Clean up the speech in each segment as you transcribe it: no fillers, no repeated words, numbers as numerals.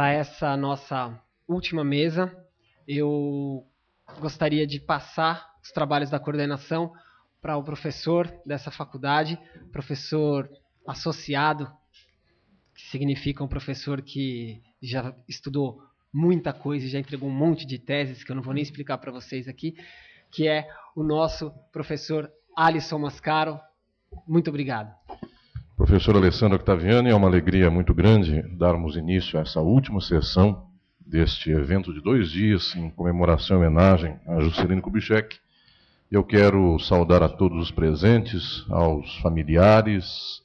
para essa nossa última mesa. Eu gostaria de passar os trabalhos da coordenação para o professor dessa faculdade, professor associado, que significa um professor que já estudou muita coisa e já entregou um monte de teses, que eu não vou nem explicar para vocês aqui, que é o nosso professor Alisson Mascaro. Muito obrigado. Professor Alessandro Octaviani, é uma alegria muito grande darmos início a essa última sessão deste evento de 2 dias em comemoração e homenagem a Juscelino Kubitschek. Eu quero saudar a todos os presentes, aos familiares,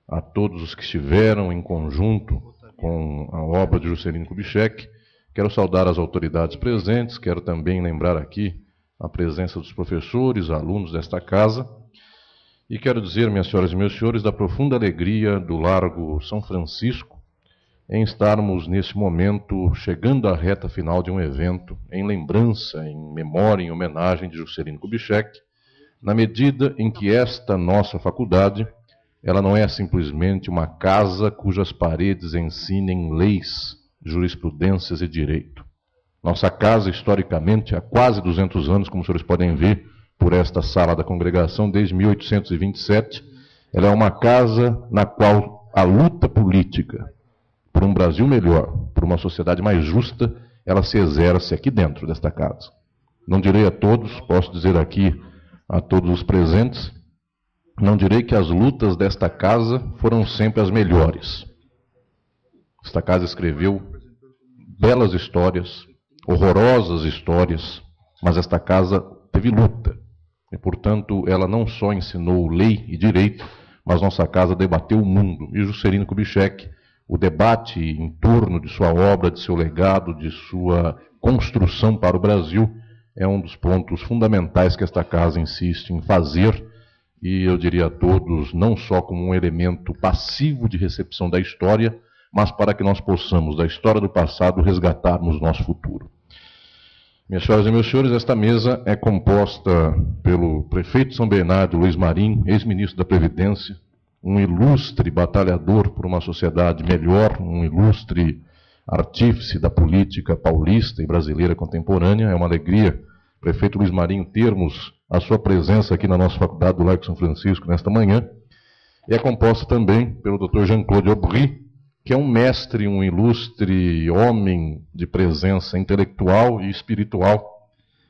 a todos os que estiveram em conjunto com a obra de Juscelino Kubitschek. Quero saudar as autoridades presentes, quero também lembrar aqui a presença dos professores, alunos desta casa. E quero dizer, minhas senhoras e meus senhores, da profunda alegria do Largo São Francisco em estarmos, nesse momento, chegando à reta final de um evento em lembrança, em memória, em homenagem de Juscelino Kubitschek, na medida em que esta nossa faculdade, ela não é simplesmente uma casa cujas paredes ensinem leis, jurisprudências e direito. Nossa casa, historicamente, há quase 200 anos, como os senhores podem ver, por esta sala da congregação, desde 1827, ela é uma casa na qual a luta política por um Brasil melhor, por uma sociedade mais justa, ela se exerce aqui dentro desta casa. Não direi a todos, posso dizer aqui a todos os presentes, não direi que as lutas desta casa foram sempre as melhores. Esta casa escreveu belas histórias, horrorosas histórias, mas esta casa teve luta. E, portanto, ela não só ensinou lei e direito, mas nossa casa debateu o mundo. E Juscelino Kubitschek, o debate em torno de sua obra, de seu legado, de sua construção para o Brasil, é um dos pontos fundamentais que esta casa insiste em fazer, e eu diria a todos, não só como um elemento passivo de recepção da história, mas para que nós possamos, da história do passado, resgatarmos nosso futuro. Minhas senhoras e meus senhores, esta mesa é composta pelo prefeito de São Bernardo, Luiz Marinho, ex-ministro da Previdência, um ilustre batalhador por uma sociedade melhor, um ilustre artífice da política paulista e brasileira contemporânea. É uma alegria, prefeito Luiz Marinho, termos a sua presença aqui na nossa faculdade do Largo São Francisco nesta manhã. E é composta também pelo Dr. Jean-Claude Aubry, que é um mestre, um ilustre homem de presença intelectual e espiritual.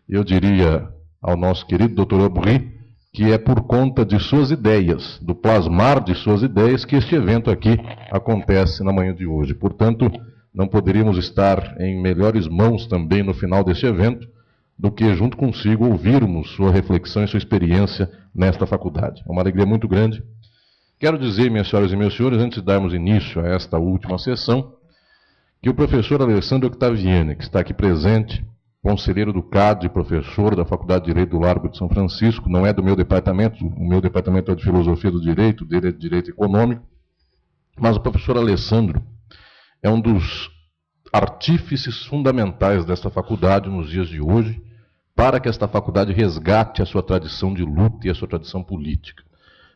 Eu diria ao nosso querido Dr. Aubry que é por conta de suas ideias, do plasmar de suas ideias, que este evento aqui acontece na manhã de hoje. Portanto, não poderíamos estar em melhores mãos também no final deste evento do que, junto consigo, ouvirmos sua reflexão e sua experiência nesta faculdade. É uma alegria muito grande. Quero dizer, minhas senhoras e meus senhores, antes de darmos início a esta última sessão, que o professor Alessandro Octaviani, que está aqui presente, conselheiro do CAD, professor da Faculdade de Direito do Largo de São Francisco, não é do meu departamento, o meu departamento é de Filosofia do Direito, dele é de Direito Econômico, mas o professor Alessandro é um dos artífices fundamentais desta faculdade nos dias de hoje, para que esta faculdade resgate a sua tradição de luta e a sua tradição política.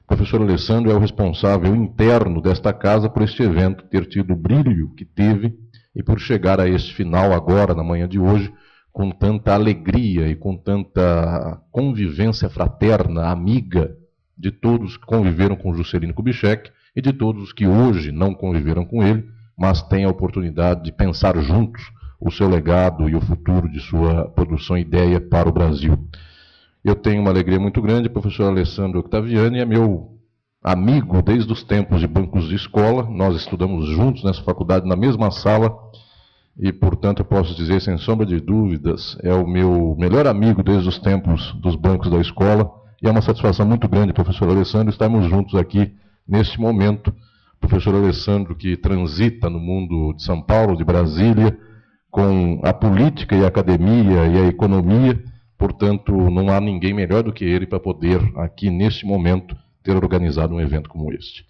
O professor Alessandro é o responsável interno desta casa por este evento ter tido o brilho que teve e por chegar a este final agora, na manhã de hoje, com tanta alegria e com tanta convivência fraterna, amiga, de todos que conviveram com Juscelino Kubitschek e de todos os que hoje não conviveram com ele, mas têm a oportunidade de pensar juntos o seu legado e o futuro de sua produção e ideia para o Brasil. Eu tenho uma alegria muito grande, o professor Alessandro Octaviani é meu amigo desde os tempos de bancos de escola, nós estudamos juntos nessa faculdade, na mesma sala, e, portanto, eu posso dizer, sem sombra de dúvidas, é o meu melhor amigo desde os tempos dos bancos da escola, e é uma satisfação muito grande, professor Alessandro, estarmos juntos aqui neste momento. Professor Alessandro, que transita no mundo de São Paulo, de Brasília, com a política e a academia e a economia, portanto, não há ninguém melhor do que ele para poder, aqui neste momento, ter organizado um evento como este.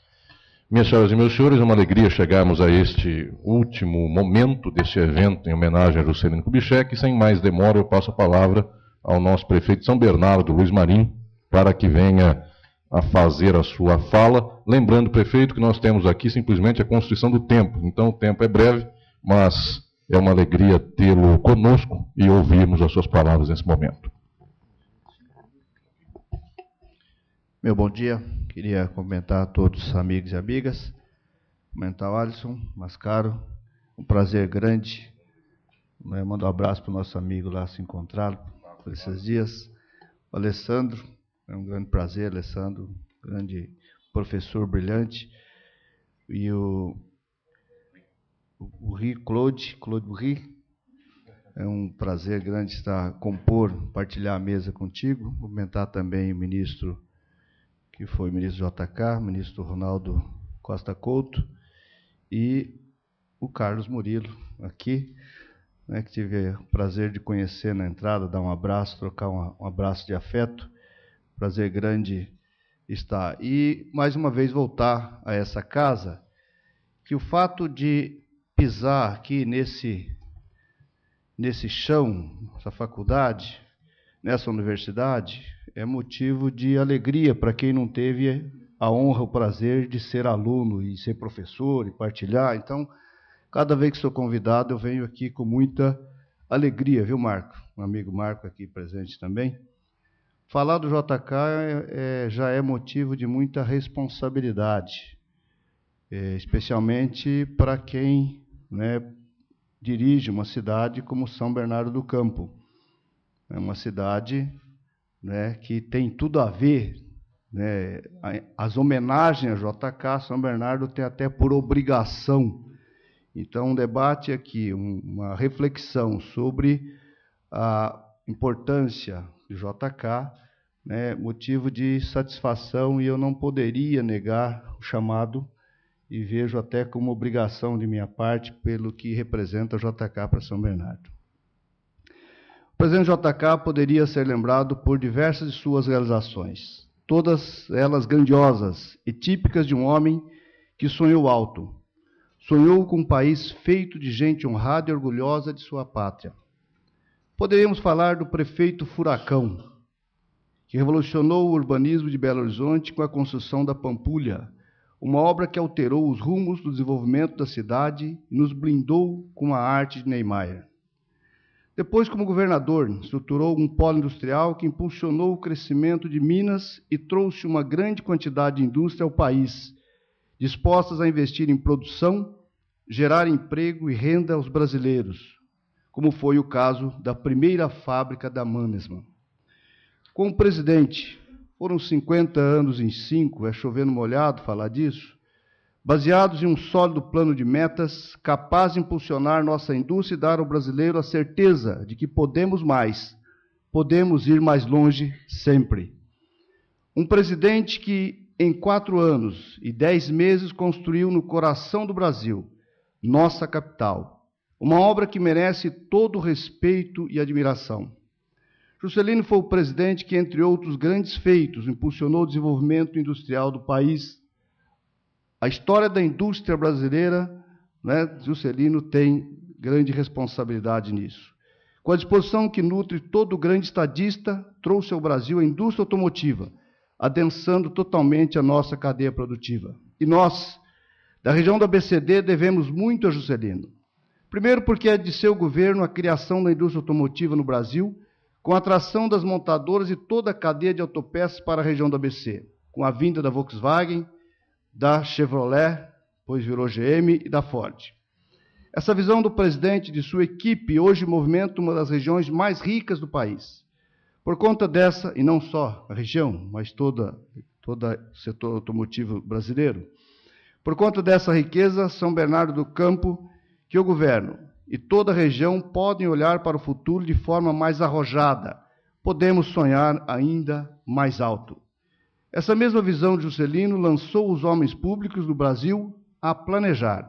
Minhas senhoras e meus senhores, é uma alegria chegarmos a este último momento deste evento em homenagem a Juscelino Kubitschek. E sem mais demora, eu passo a palavra ao nosso prefeito de São Bernardo, Luiz Marinho, para que venha a fazer a sua fala. Lembrando, prefeito, que nós temos aqui simplesmente a constituição do tempo. Então, o tempo é breve, mas é uma alegria tê-lo conosco e ouvirmos as suas palavras nesse momento. Meu bom dia, queria cumprimentar a todos os amigos e amigas, cumprimentar o Alisson Mascaro, um prazer grande, mando um abraço para o nosso amigo lá se encontrar por esses dias, o Alessandro, é um grande prazer, Alessandro, grande professor brilhante, e o Claude Burri, é um prazer grande partilhar a mesa contigo, cumprimentar também o ministro, que foi o ministro JK, ministro Ronaldo Costa Couto, e o Carlos Murilo, aqui, né, que tive o prazer de conhecer na entrada, dar um abraço, trocar um abraço de afeto, prazer grande estar. E, mais uma vez, voltar a essa casa, que o fato de pisar aqui nesse chão, essa faculdade, nessa universidade, é motivo de alegria para quem não teve a honra, o prazer de ser aluno e ser professor e partilhar. Então, cada vez que sou convidado, eu venho aqui com muita alegria, viu, Marco? Um amigo Marco aqui presente também. Falar do JK já é motivo de muita responsabilidade, especialmente para quem, né, dirige uma cidade como São Bernardo do Campo. É uma cidade, né, que tem tudo a ver, né, as homenagens a JK, São Bernardo tem até por obrigação. Então, um debate aqui, uma reflexão sobre a importância de JK, né, motivo de satisfação, e eu não poderia negar o chamado, e vejo até como obrigação de minha parte, pelo que representa JK para São Bernardo. O presidente JK poderia ser lembrado por diversas de suas realizações, todas elas grandiosas e típicas de um homem que sonhou alto. Sonhou com um país feito de gente honrada e orgulhosa de sua pátria. Poderíamos falar do prefeito Furacão, que revolucionou o urbanismo de Belo Horizonte com a construção da Pampulha, uma obra que alterou os rumos do desenvolvimento da cidade e nos blindou com a arte de Niemeyer. Depois, como governador, estruturou um polo industrial que impulsionou o crescimento de Minas e trouxe uma grande quantidade de indústria ao país, dispostas a investir em produção, gerar emprego e renda aos brasileiros, como foi o caso da primeira fábrica da Mannesmann. Com o presidente, foram 50 anos em 5, é chovendo molhado falar disso, baseados em um sólido plano de metas, capaz de impulsionar nossa indústria e dar ao brasileiro a certeza de que podemos mais, podemos ir mais longe sempre. Um presidente que, em 4 anos e 10 meses, construiu no coração do Brasil, nossa capital, uma obra que merece todo o respeito e admiração. Juscelino foi o presidente que, entre outros grandes feitos, impulsionou o desenvolvimento industrial do país. A história da indústria brasileira, né, Juscelino tem grande responsabilidade nisso. Com a disposição que nutre todo grande estadista, trouxe ao Brasil a indústria automotiva, adensando totalmente a nossa cadeia produtiva. E nós, da região do ABCD, devemos muito a Juscelino. Primeiro porque é de seu governo a criação da indústria automotiva no Brasil, com a atração das montadoras e toda a cadeia de autopeças para a região do ABC, com a vinda da Volkswagen, da Chevrolet, depois virou GM, e da Ford. Essa visão do presidente e de sua equipe hoje movimenta uma das regiões mais ricas do país. Por conta dessa, e não só a região, mas todo o setor automotivo brasileiro, por conta dessa riqueza, São Bernardo do Campo, que o governo e toda a região podem olhar para o futuro de forma mais arrojada, podemos sonhar ainda mais alto. Essa mesma visão de Juscelino lançou os homens públicos do Brasil a planejar,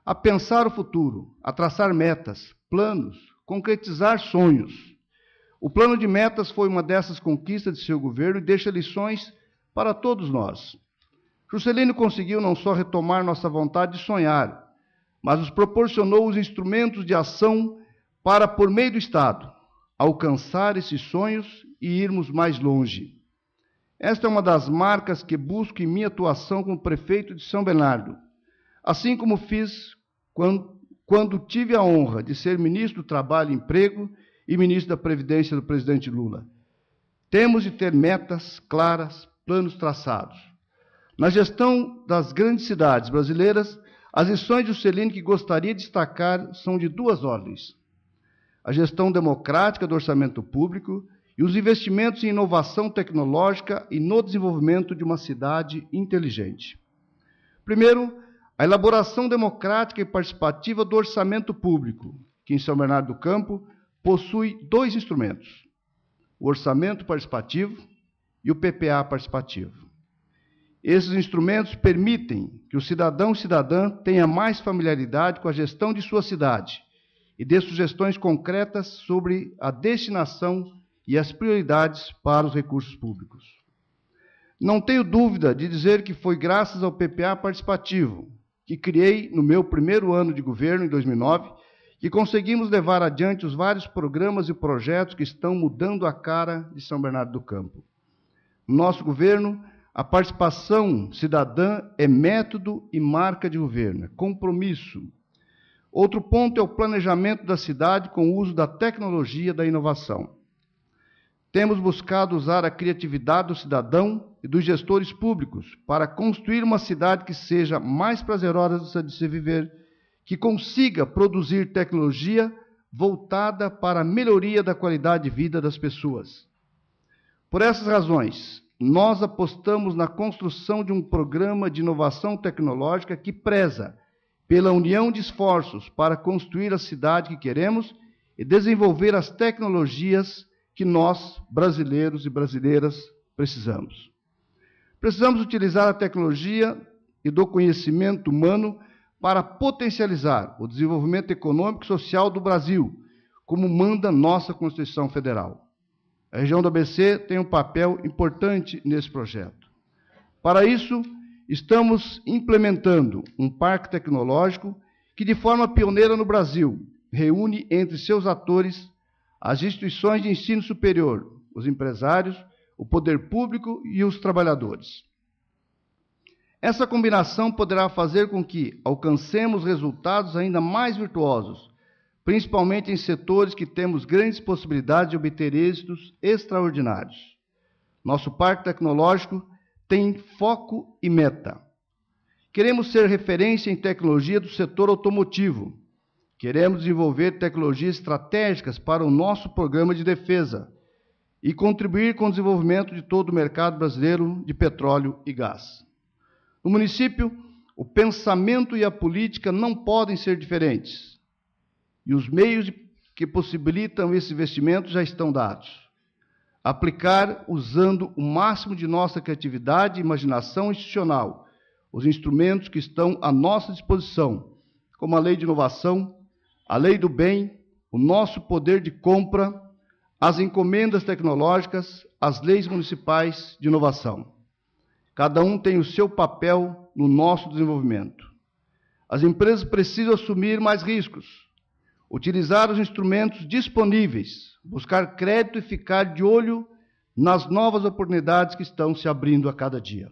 a pensar o futuro, a traçar metas, planos, concretizar sonhos. O plano de metas foi uma dessas conquistas de seu governo e deixa lições para todos nós. Juscelino conseguiu não só retomar nossa vontade de sonhar, mas nos proporcionou os instrumentos de ação para, por meio do Estado, alcançar esses sonhos e irmos mais longe. Esta é uma das marcas que busco em minha atuação como prefeito de São Bernardo, assim como fiz quando tive a honra de ser ministro do Trabalho e Emprego e ministro da Previdência do presidente Lula. Temos de ter metas claras, planos traçados. Na gestão das grandes cidades brasileiras, as lições de Juscelino que gostaria de destacar são de duas ordens: a gestão democrática do orçamento público e os investimentos em inovação tecnológica e no desenvolvimento de uma cidade inteligente. Primeiro, a elaboração democrática e participativa do orçamento público, que em São Bernardo do Campo possui dois instrumentos: o orçamento participativo e o PPA participativo. Esses instrumentos permitem que o cidadão e cidadã tenha mais familiaridade com a gestão de sua cidade e dê sugestões concretas sobre a destinação e as prioridades para os recursos públicos. Não tenho dúvida de dizer que foi graças ao PPA participativo, que criei no meu primeiro ano de governo, em 2009, que conseguimos levar adiante os vários programas e projetos que estão mudando a cara de São Bernardo do Campo. No nosso governo, a participação cidadã é método e marca de governo, é compromisso. Outro ponto é o planejamento da cidade com o uso da tecnologia e da inovação. Temos buscado usar a criatividade do cidadão e dos gestores públicos para construir uma cidade que seja mais prazerosa de se viver, que consiga produzir tecnologia voltada para a melhoria da qualidade de vida das pessoas. Por essas razões, nós apostamos na construção de um programa de inovação tecnológica que preza pela união de esforços para construir a cidade que queremos e desenvolver as tecnologias que nós, brasileiros e brasileiras, precisamos. Precisamos utilizar a tecnologia e do conhecimento humano para potencializar o desenvolvimento econômico e social do Brasil, como manda nossa Constituição Federal. A região do ABC tem um papel importante nesse projeto. Para isso, estamos implementando um parque tecnológico que, de forma pioneira no Brasil, reúne entre seus atores as instituições de ensino superior, os empresários, o poder público e os trabalhadores. Essa combinação poderá fazer com que alcancemos resultados ainda mais virtuosos, principalmente em setores que temos grandes possibilidades de obter êxitos extraordinários. Nosso parque tecnológico tem foco e meta. Queremos ser referência em tecnologia do setor automotivo. Queremos desenvolver tecnologias estratégicas para o nosso programa de defesa e contribuir com o desenvolvimento de todo o mercado brasileiro de petróleo e gás. No município, o pensamento e a política não podem ser diferentes. E os meios que possibilitam esse investimento já estão dados. Aplicar, usando o máximo de nossa criatividade e imaginação institucional, os instrumentos que estão à nossa disposição, como a Lei de Inovação, a Lei do Bem, o nosso poder de compra, as encomendas tecnológicas, as leis municipais de inovação. Cada um tem o seu papel no nosso desenvolvimento. As empresas precisam assumir mais riscos, utilizar os instrumentos disponíveis, buscar crédito e ficar de olho nas novas oportunidades que estão se abrindo a cada dia.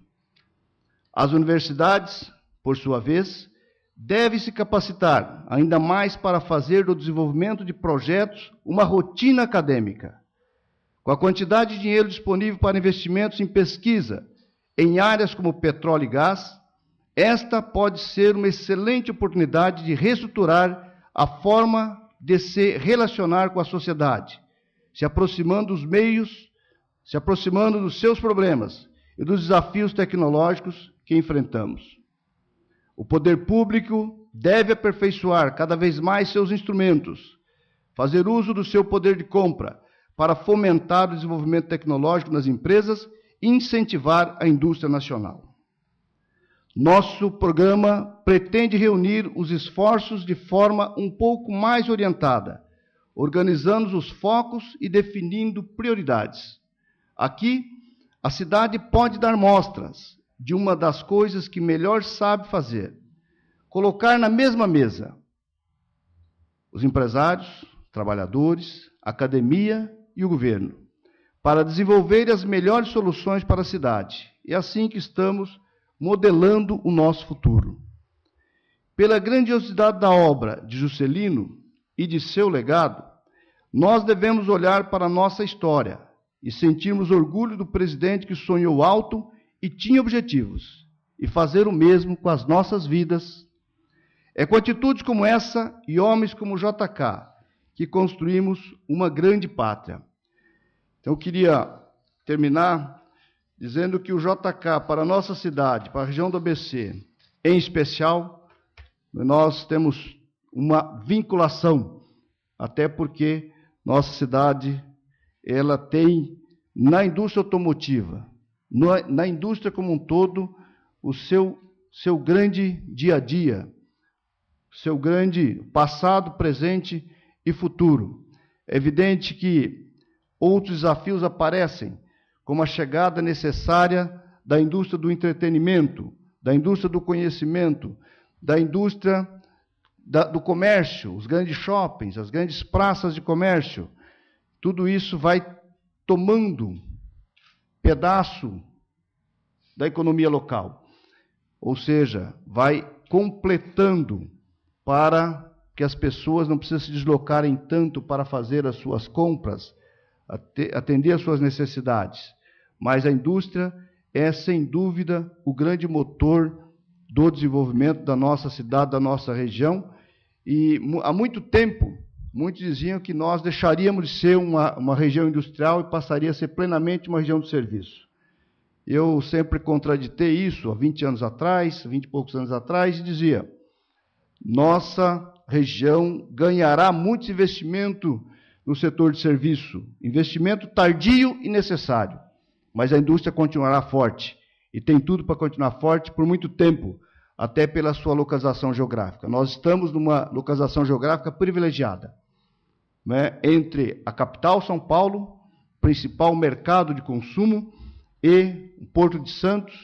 As universidades, por sua vez, devem se capacitar ainda mais para fazer do desenvolvimento de projetos uma rotina acadêmica. Com a quantidade de dinheiro disponível para investimentos em pesquisa em áreas como petróleo e gás, esta pode ser uma excelente oportunidade de reestruturar a forma de se relacionar com a sociedade, se aproximando dos meios, se aproximando dos seus problemas e dos desafios tecnológicos que enfrentamos. O poder público deve aperfeiçoar cada vez mais seus instrumentos, fazer uso do seu poder de compra para fomentar o desenvolvimento tecnológico nas empresas e incentivar a indústria nacional. Nosso programa pretende reunir os esforços de forma um pouco mais orientada, organizando os focos e definindo prioridades. Aqui, a cidade pode dar mostras de uma das coisas que melhor sabe fazer: colocar na mesma mesa os empresários, trabalhadores, a academia e o governo, para desenvolver as melhores soluções para a cidade. É assim que estamos modelando o nosso futuro. Pela grandiosidade da obra de Juscelino e de seu legado, nós devemos olhar para a nossa história e sentirmos orgulho do presidente que sonhou alto e tinha objetivos, e fazer o mesmo com as nossas vidas. É com atitudes como essa e homens como JK que construímos uma grande pátria. Então, eu queria terminar dizendo que o JK, para a nossa cidade, para a região do ABC, em especial, nós temos uma vinculação, até porque nossa cidade, ela tem, na indústria automotiva, na indústria como um todo, o seu grande dia a dia, seu grande passado, presente e futuro. É evidente que outros desafios aparecem, como a chegada necessária da indústria do entretenimento, da indústria do conhecimento, da indústria do comércio, os grandes shoppings, as grandes praças de comércio. Tudo isso vai tomando pedaço da economia local. Ou seja, vai completando para que as pessoas não precisem se deslocarem tanto para fazer as suas compras, atender às suas necessidades. Mas a indústria é, sem dúvida, o grande motor do desenvolvimento da nossa cidade, da nossa região. E há muito tempo, muitos diziam que nós deixaríamos de ser uma região industrial e passaria a ser plenamente uma região de serviço. Eu sempre contraditei isso há 20 anos atrás, 20 e poucos anos atrás, e dizia: nossa região ganhará muito investimento no setor de serviço, investimento tardio e necessário, mas a indústria continuará forte, e tem tudo para continuar forte por muito tempo, até pela sua localização geográfica. Nós estamos numa localização geográfica privilegiada, né, entre a capital, São Paulo, principal mercado de consumo, e o Porto de Santos,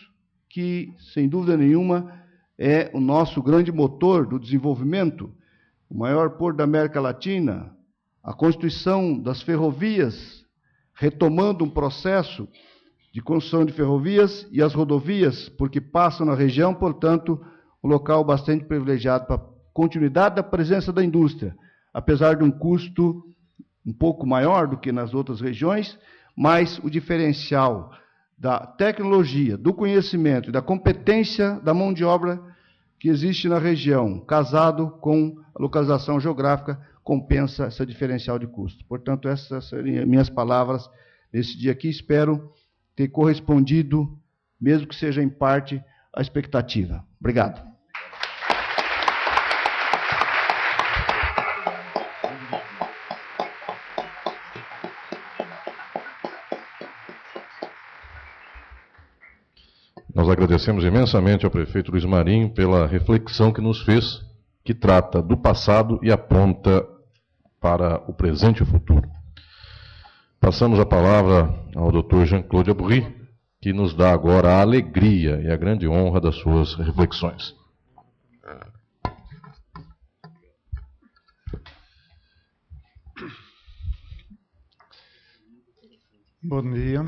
que, sem dúvida nenhuma, é o nosso grande motor do desenvolvimento, o maior porto da América Latina, a constituição das ferrovias, retomando um processo de construção de ferrovias e as rodovias, porque passam na região, portanto, um local bastante privilegiado para a continuidade da presença da indústria, apesar de um custo um pouco maior do que nas outras regiões, mas o diferencial da tecnologia, do conhecimento e da competência da mão de obra que existe na região, casado com a localização geográfica, compensa esse diferencial de custo. Portanto, essas seriam minhas palavras nesse dia aqui. Espero ter correspondido, mesmo que seja em parte, à expectativa. Obrigado. Nós agradecemos imensamente ao prefeito Luiz Marinho pela reflexão que nos fez, que trata do passado e aponta para o presente e o futuro. Passamos a palavra ao Dr. Jean-Claude Aubry, que nos dá agora a alegria e a grande honra das suas reflexões. Bom dia.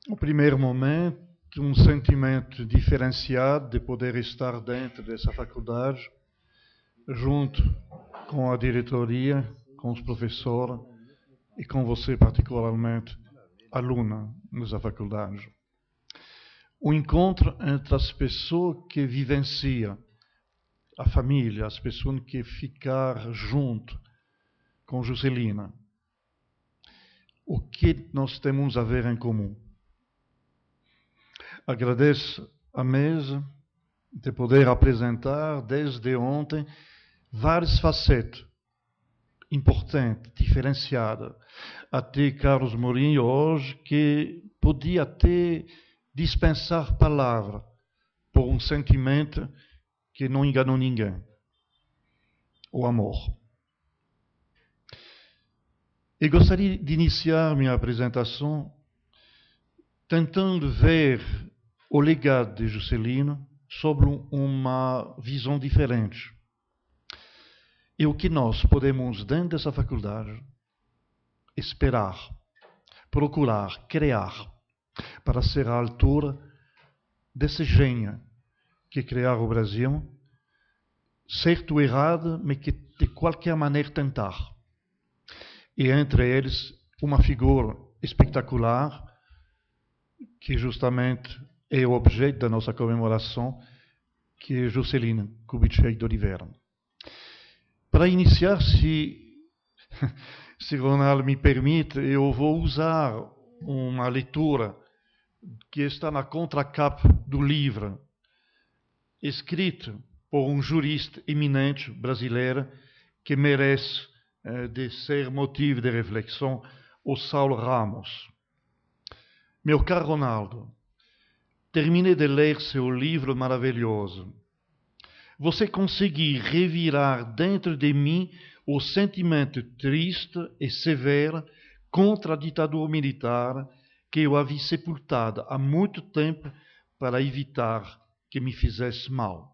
No primeiro momento, um sentimento diferenciado de poder estar dentro dessa faculdade, junto com a diretoria, com os professores e com você particularmente, aluna nessa faculdade. O encontro entre as pessoas que vivenciam a família, as pessoas que ficaram junto com Juscelina. O que nós temos a ver em comum? Agradeço à mesa de poder apresentar desde ontem várias facetas importantes, diferenciadas. Até Carlos Mourinho hoje, que podia até dispensar palavra por um sentimento que não enganou ninguém. O amor. E gostaria de iniciar minha apresentação tentando ver o legado de Juscelino sobre uma visão diferente. E o que nós podemos, dentro dessa faculdade, esperar, procurar, criar, para ser à altura desse gênio que criar o Brasil, certo ou errado, mas que de qualquer maneira tentar. E entre eles, uma figura espetacular, que justamente é o objeto da nossa comemoração, que é Juscelino Kubitschek de Oliveira. Para iniciar, se Ronald me permite, eu vou usar uma leitura que está na contracapa do livro, escrito por um jurista eminente brasileiro que merece de ser motivo de reflexão, o Saulo Ramos. Meu caro Ronaldo, terminei de ler seu livro maravilhoso. Você conseguiu revirar dentro de mim o sentimento triste e severo contra a ditadura militar que eu havia sepultado há muito tempo para evitar que me fizesse mal.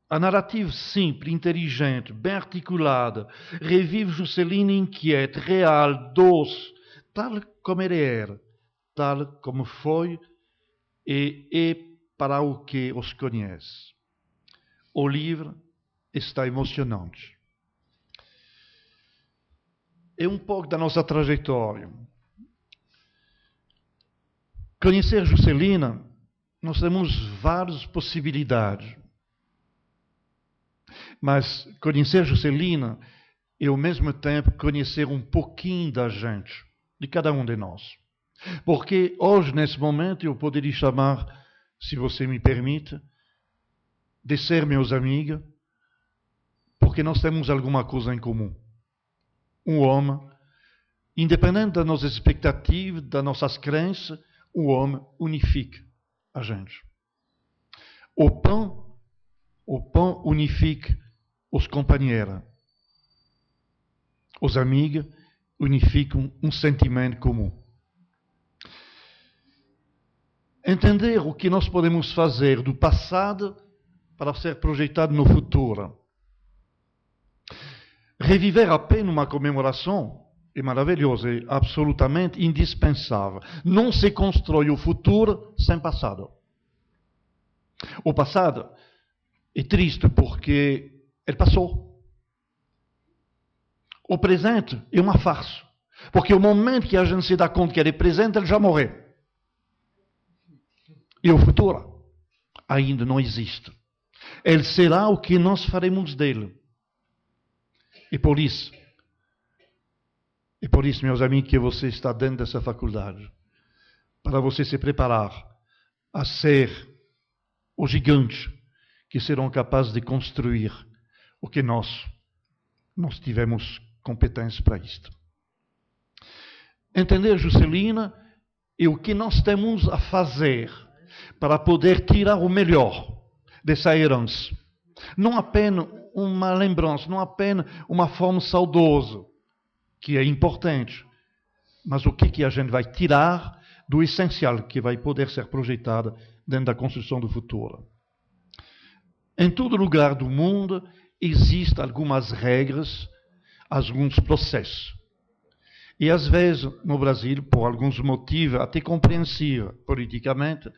A narrativa simples, inteligente, bem articulada, revive Juscelino inquieto, real, doce, tal como ele era, tal como foi e é para o que os conhece. O livro está emocionante. É um pouco da nossa trajetória. Conhecer Juscelino, nós temos várias possibilidades. Mas conhecer Juscelino é, ao mesmo tempo, conhecer um pouquinho da gente, de cada um de nós. Porque hoje, nesse momento, eu poderia chamar, se você me permite, de ser meus amigos, porque nós temos alguma coisa em comum. Um homem, independente das nossas expectativas, das nossas crenças, o homem unifica a gente. O pão unifica os companheiros. Os amigos unificam um sentimento comum. Entender o que nós podemos fazer do passado para ser projetado no futuro. Reviver apenas uma comemoração é maravilhoso, é absolutamente indispensável. Não se constrói o futuro sem passado. O passado é triste porque ele passou. O presente é uma farsa. Porque o momento que a gente se dá conta que ele é presente, ele já morreu. E o futuro ainda não existe. Ele será o que nós faremos dele. E por isso, meus amigos, que você está dentro dessa faculdade, para você se preparar a ser os gigantes que serão capazes de construir o que nós tivemos competência para isto. Entender Juscelino e o que nós temos a fazer para poder tirar o melhor dessa herança. Não apenas uma lembrança, não apenas uma forma saudosa, que é importante, mas o que a gente vai tirar do essencial que vai poder ser projetado dentro da construção do futuro. Em todo lugar do mundo existem algumas regras, alguns processos. E às vezes, no Brasil, por alguns motivos até compreensíveis politicamente,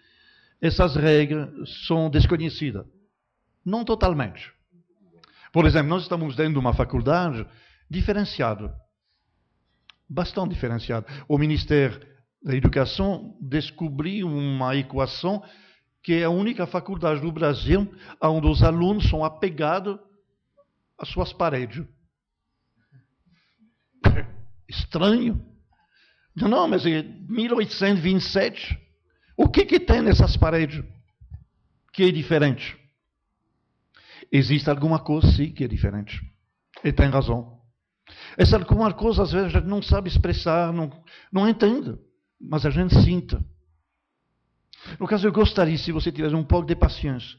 essas regras são desconhecidas. Não totalmente. Por exemplo, nós estamos dentro de uma faculdade diferenciada. Bastante diferenciada. O Ministério da Educação descobriu uma equação que é a única faculdade do Brasil onde os alunos são apegados às suas paredes. Estranho. Não, mas é 1827. O que tem nessas paredes que é diferente? Existe alguma coisa, sim, que é diferente. E tem razão. Essa alguma coisa, às vezes, a gente não sabe expressar, não entende, mas a gente sinta. No caso, eu gostaria, se você tivesse um pouco de paciência,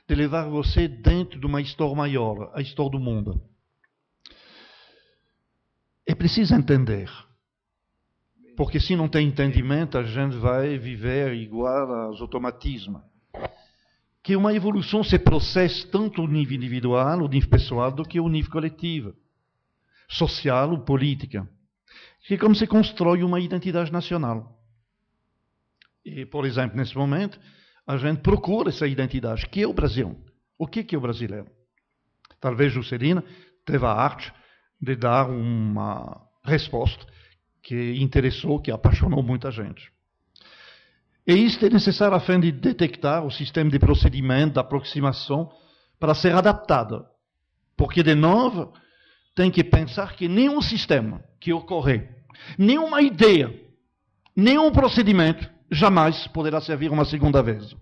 de levar você dentro de uma história maior, a história do mundo. É preciso entender. Porque se não tem entendimento, a gente vai viver igual aos automatismos. Que uma evolução se processa tanto no nível individual, no nível pessoal, do que no nível coletivo, social ou política. Que é como se constrói uma identidade nacional. E, por exemplo, nesse momento, a gente procura essa identidade. O que é o Brasil? O que é o brasileiro? Talvez Juscelino teve a arte de dar uma resposta que interessou, que apaixonou muita gente. E isto é necessário a fim de detectar o sistema de procedimento, de aproximação, para ser adaptado. Porque, de novo, tem que pensar que nenhum sistema que ocorrer, nenhuma ideia, nenhum procedimento, jamais poderá servir uma segunda vez.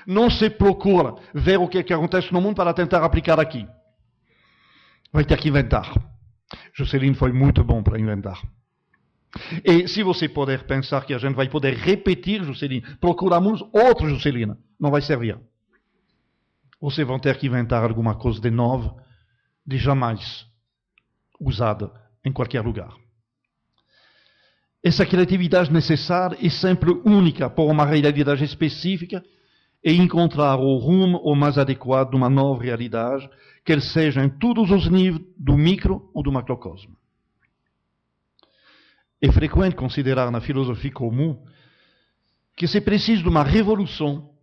Não se procura ver o que acontece no mundo para tentar aplicar aqui. Vai ter que inventar. Juscelino foi muito bom para inventar. E se você puder pensar que a gente vai poder repetir Juscelino, procuramos outro Juscelino, não vai servir. Vocês vão ter que inventar alguma coisa de novo, de jamais usada em qualquer lugar. Essa criatividade necessária é sempre única por uma realidade específica e encontrar o rumo o mais adequado de uma nova realidade, quer seja em todos os níveis do micro ou do macrocosmo. É frequente considerar na filosofia comum que se precisa de uma revolução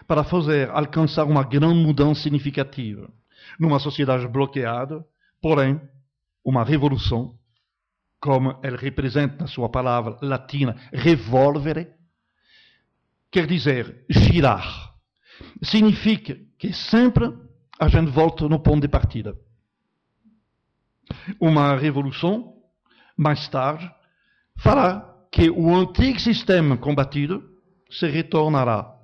para fazer alcançar uma grande mudança significativa. Numa sociedade bloqueada, porém, uma revolução, como ele representa na sua palavra latina, revolvere, quer dizer girar. Significa que sempre a gente volta no ponto de partida. Uma revolução, mais tarde, fará que o antigo sistema combatido se retornará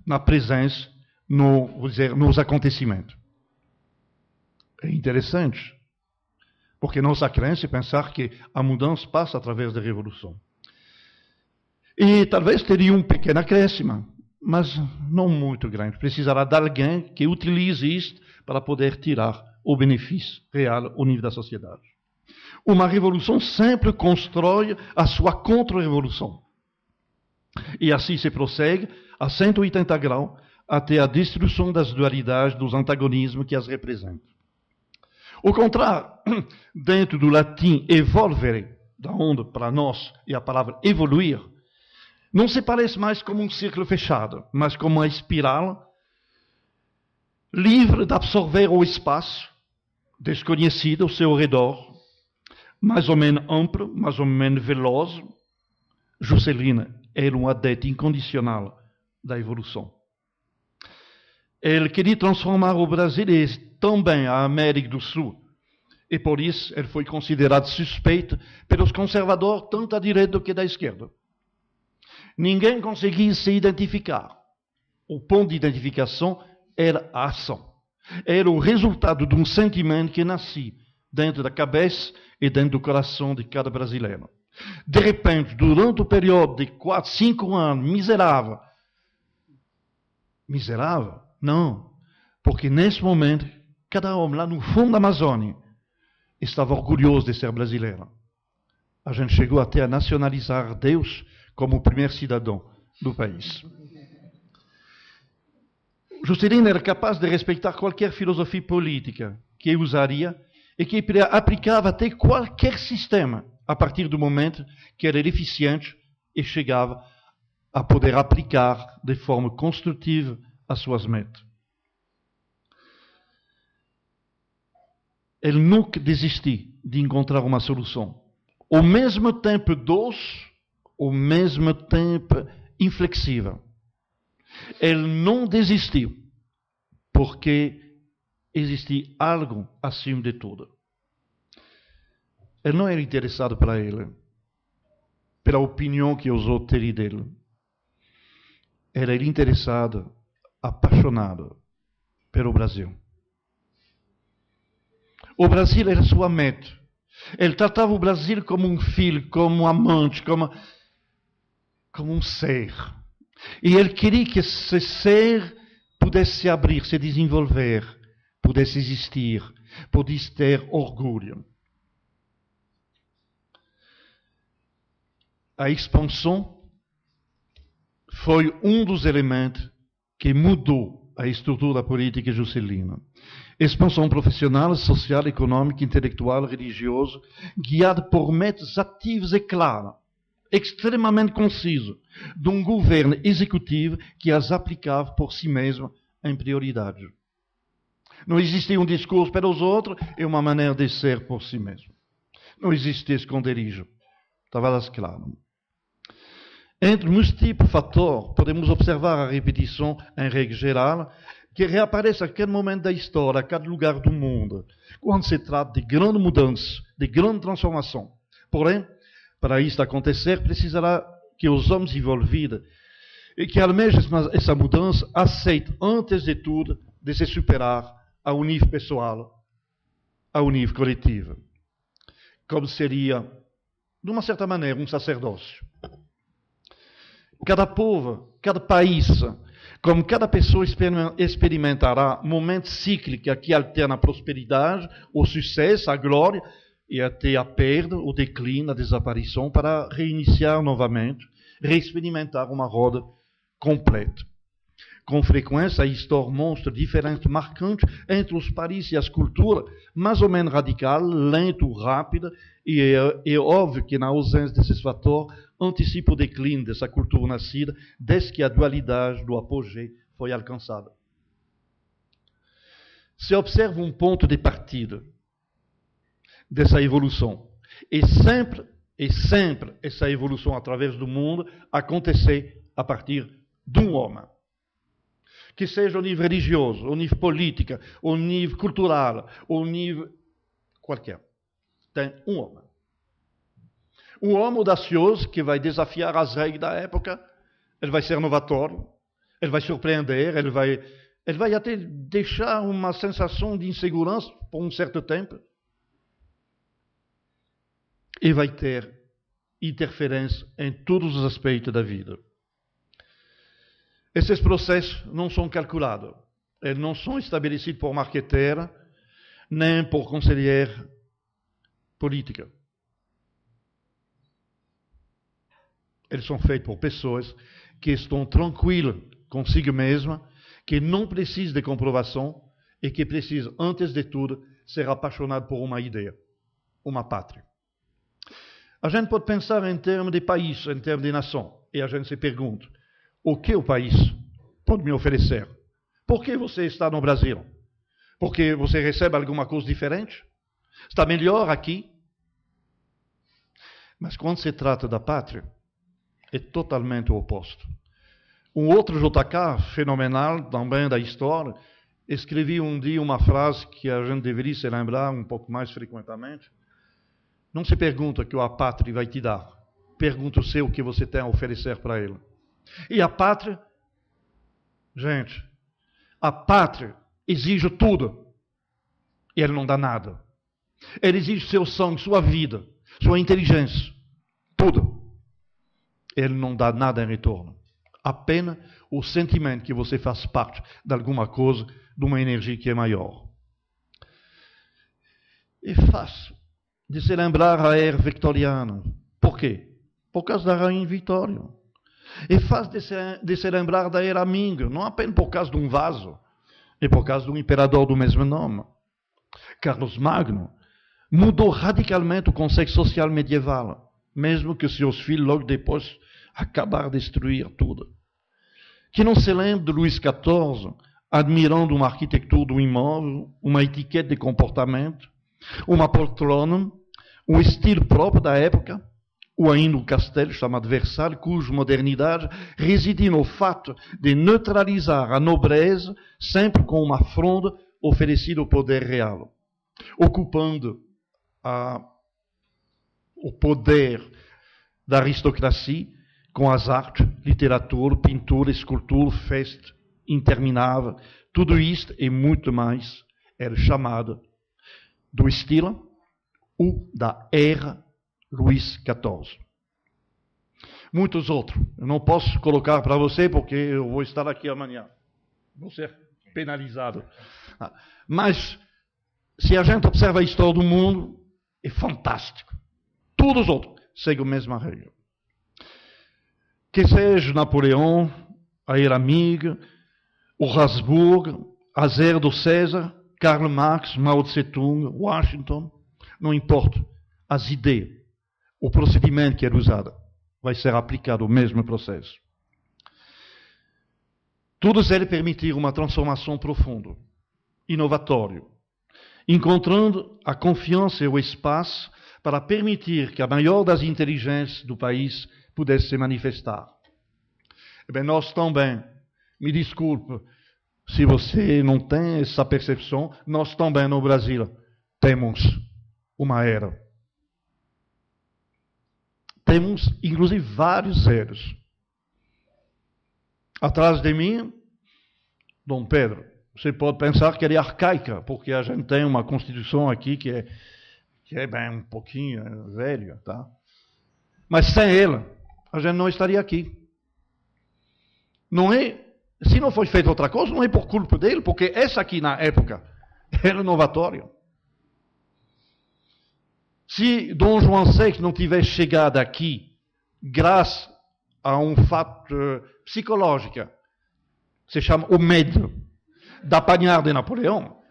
na presença, nos acontecimentos. É interessante, porque nossa crença é pensar que a mudança passa através da revolução. E talvez teria um pequeno acréscimo, mas não muito grande. Precisará de alguém que utilize isto para poder tirar o benefício real ao nível da sociedade. Uma revolução sempre constrói a sua contra-revolução. E assim se prossegue a 180 graus até a destruição das dualidades, dos antagonismos que as representam. O contrário, dentro do latim evolvere, da onde para nós é a palavra evoluir, não se parece mais como um círculo fechado, mas como uma espiral livre de absorver o espaço desconhecido ao seu redor, mais ou menos amplo, mais ou menos veloz. Juscelino era um adepto incondicional da evolução. Ele queria transformar o Brasil e também a América do Sul. E por isso ele foi considerado suspeito pelos conservadores, tanto da direita que da esquerda. Ninguém conseguia se identificar. O ponto de identificação era a ação. Era o resultado de um sentimento que nascia dentro da cabeça e dentro do coração de cada brasileiro. De repente, durante o período de 4, 5 anos, miserável. Miserável? Não. Porque nesse momento, cada homem lá no fundo da Amazônia estava orgulhoso de ser brasileiro. A gente chegou até a nacionalizar Deus como o primeiro cidadão do país. Juscelino era capaz de respeitar qualquer filosofia política que usaria e que aplicava até qualquer sistema a partir do momento que era eficiente e chegava a poder aplicar de forma construtiva as suas metas. Ele nunca desistiu de encontrar uma solução. Ao mesmo tempo doce, ao mesmo tempo inflexível. Ele não desistiu, porque existia algo acima de tudo. Ele não era interessado para ele, pela opinião que os outros teriam dele. Ele era interessado, apaixonado pelo Brasil. O Brasil era sua meta. Ele tratava o Brasil como um filho, como um amante, como um ser. E ele queria que esse ser pudesse se abrir, se desenvolver, pudesse existir, pudesse ter orgulho. A expansão foi um dos elementos que mudou a estrutura política juscelina. Expansão profissional, social, econômica, intelectual, religiosa, guiada por metas ativas e claras. extremamente concisos de um governo executivo que as aplicava por si mesmo em prioridade. Não existia um discurso para os outros e uma maneira de ser por si mesmo. Não existia esconderijo. Estava claro. Entre múltiplos fatores, podemos observar a repetição, em regra geral, que reaparece a cada momento da história, a cada lugar do mundo, quando se trata de grande mudança, de grande transformação. Porém, para isto acontecer, precisará que os homens envolvidos e que almejam essa mudança aceitem, antes de tudo, de se superar ao nível pessoal, ao nível coletivo. Como seria, de uma certa maneira, um sacerdócio. Cada povo, cada país, como cada pessoa experimentará momentos cíclicos que alternam a prosperidade, o sucesso, a glória, e até a perda, o declínio, a desaparição, para reiniciar novamente, reexperimentar uma roda completa. Com frequência, a história mostra diferenças marcantes entre os países e as culturas, mais ou menos radical, lento, rápida, e é óbvio que na ausência desses fatores, antecipa o declínio dessa cultura nascida desde que a dualidade do apogeu foi alcançada. Se observa um ponto de partida dessa evolução, e sempre essa evolução através do mundo acontecer a partir de um homem. Que seja ao nível religioso, ao nível político, ao nível cultural, ao nível qualquer. Tem um homem. Um homem audacioso que vai desafiar as regras da época, ele vai ser inovatório, ele vai surpreender, ele vai até deixar uma sensação de insegurança por um certo tempo. E vai ter interferência em todos os aspectos da vida. Esses processos não são calculados. Eles não são estabelecidos por marqueteiro, nem por conselheiro política. Eles são feitos por pessoas que estão tranquilas consigo mesmas, que não precisam de comprovação e que precisam, antes de tudo, ser apaixonados por uma ideia, uma pátria. A gente pode pensar em termos de país, em termos de nação, e a gente se pergunta, o que o país pode me oferecer? Por que você está no Brasil? Porque você recebe alguma coisa diferente? Está melhor aqui? Mas quando se trata da pátria, é totalmente o oposto. Um outro JK, fenomenal, também da história, escreveu um dia uma frase que a gente deveria se lembrar um pouco mais frequentemente. Não se pergunta o que a pátria vai te dar. Pergunta-se o que você tem a oferecer para ele. E a pátria, gente, a pátria exige tudo. E ele não dá nada. Ele exige seu sangue, sua vida, sua inteligência, tudo. Ele não dá nada em retorno. Apenas o sentimento que você faz parte de alguma coisa, de uma energia que é maior. É fácil de se lembrar a era vitoriana. Por quê? Por causa da rainha Vitória. É fácil de se lembrar da era Ming, não apenas por causa de um vaso, é por causa de um imperador do mesmo nome. Carlos Magno mudou radicalmente o conceito social medieval, mesmo que seus filhos logo depois acabaram de destruir tudo. Que não se lembre de Luís XIV admirando uma arquitetura do imóvel, uma etiqueta de comportamento, uma poltrona, um estilo próprio da época, ou ainda um castelo chamado Versalhes, cuja modernidade reside no fato de neutralizar a nobreza sempre com uma afronta oferecida ao poder real, ocupando o poder da aristocracia com as artes, literatura, pintura, escultura, festa interminável. Tudo isto e muito mais era chamado do estilo ou da era Luís XIV. Muitos outros. Eu não posso colocar para você porque eu vou estar aqui amanhã. Vou ser penalizado. Mas, se a gente observa a história do mundo, é fantástico. Todos os outros seguem a mesma regra. Que seja Napoleão, a era amiga, o Habsburgo, a era do César, Karl Marx, Mao Tse-tung, Washington, não importa. As ideias, o procedimento que era usado, vai ser aplicado o mesmo processo. Todos eles permitiram uma transformação profunda, inovatória, encontrando a confiança e o espaço para permitir que a maior das inteligências do país pudesse se manifestar. Nós também, me desculpe, se você não tem essa percepção, nós também no Brasil temos uma era. Temos, inclusive, vários eras. Atrás de mim, Dom Pedro. Você pode pensar que ela é arcaica, porque a gente tem uma Constituição aqui que é bem um pouquinho velha, tá? Mas sem ela, a gente não estaria aqui. Não é, se não foi feita outra coisa, não é por culpa dele, porque essa aqui na época era inovatória. Se Dom João VI não tivesse chegado aqui, graças a um fato psicológico, se chama o medo de apanhar de Napoleão,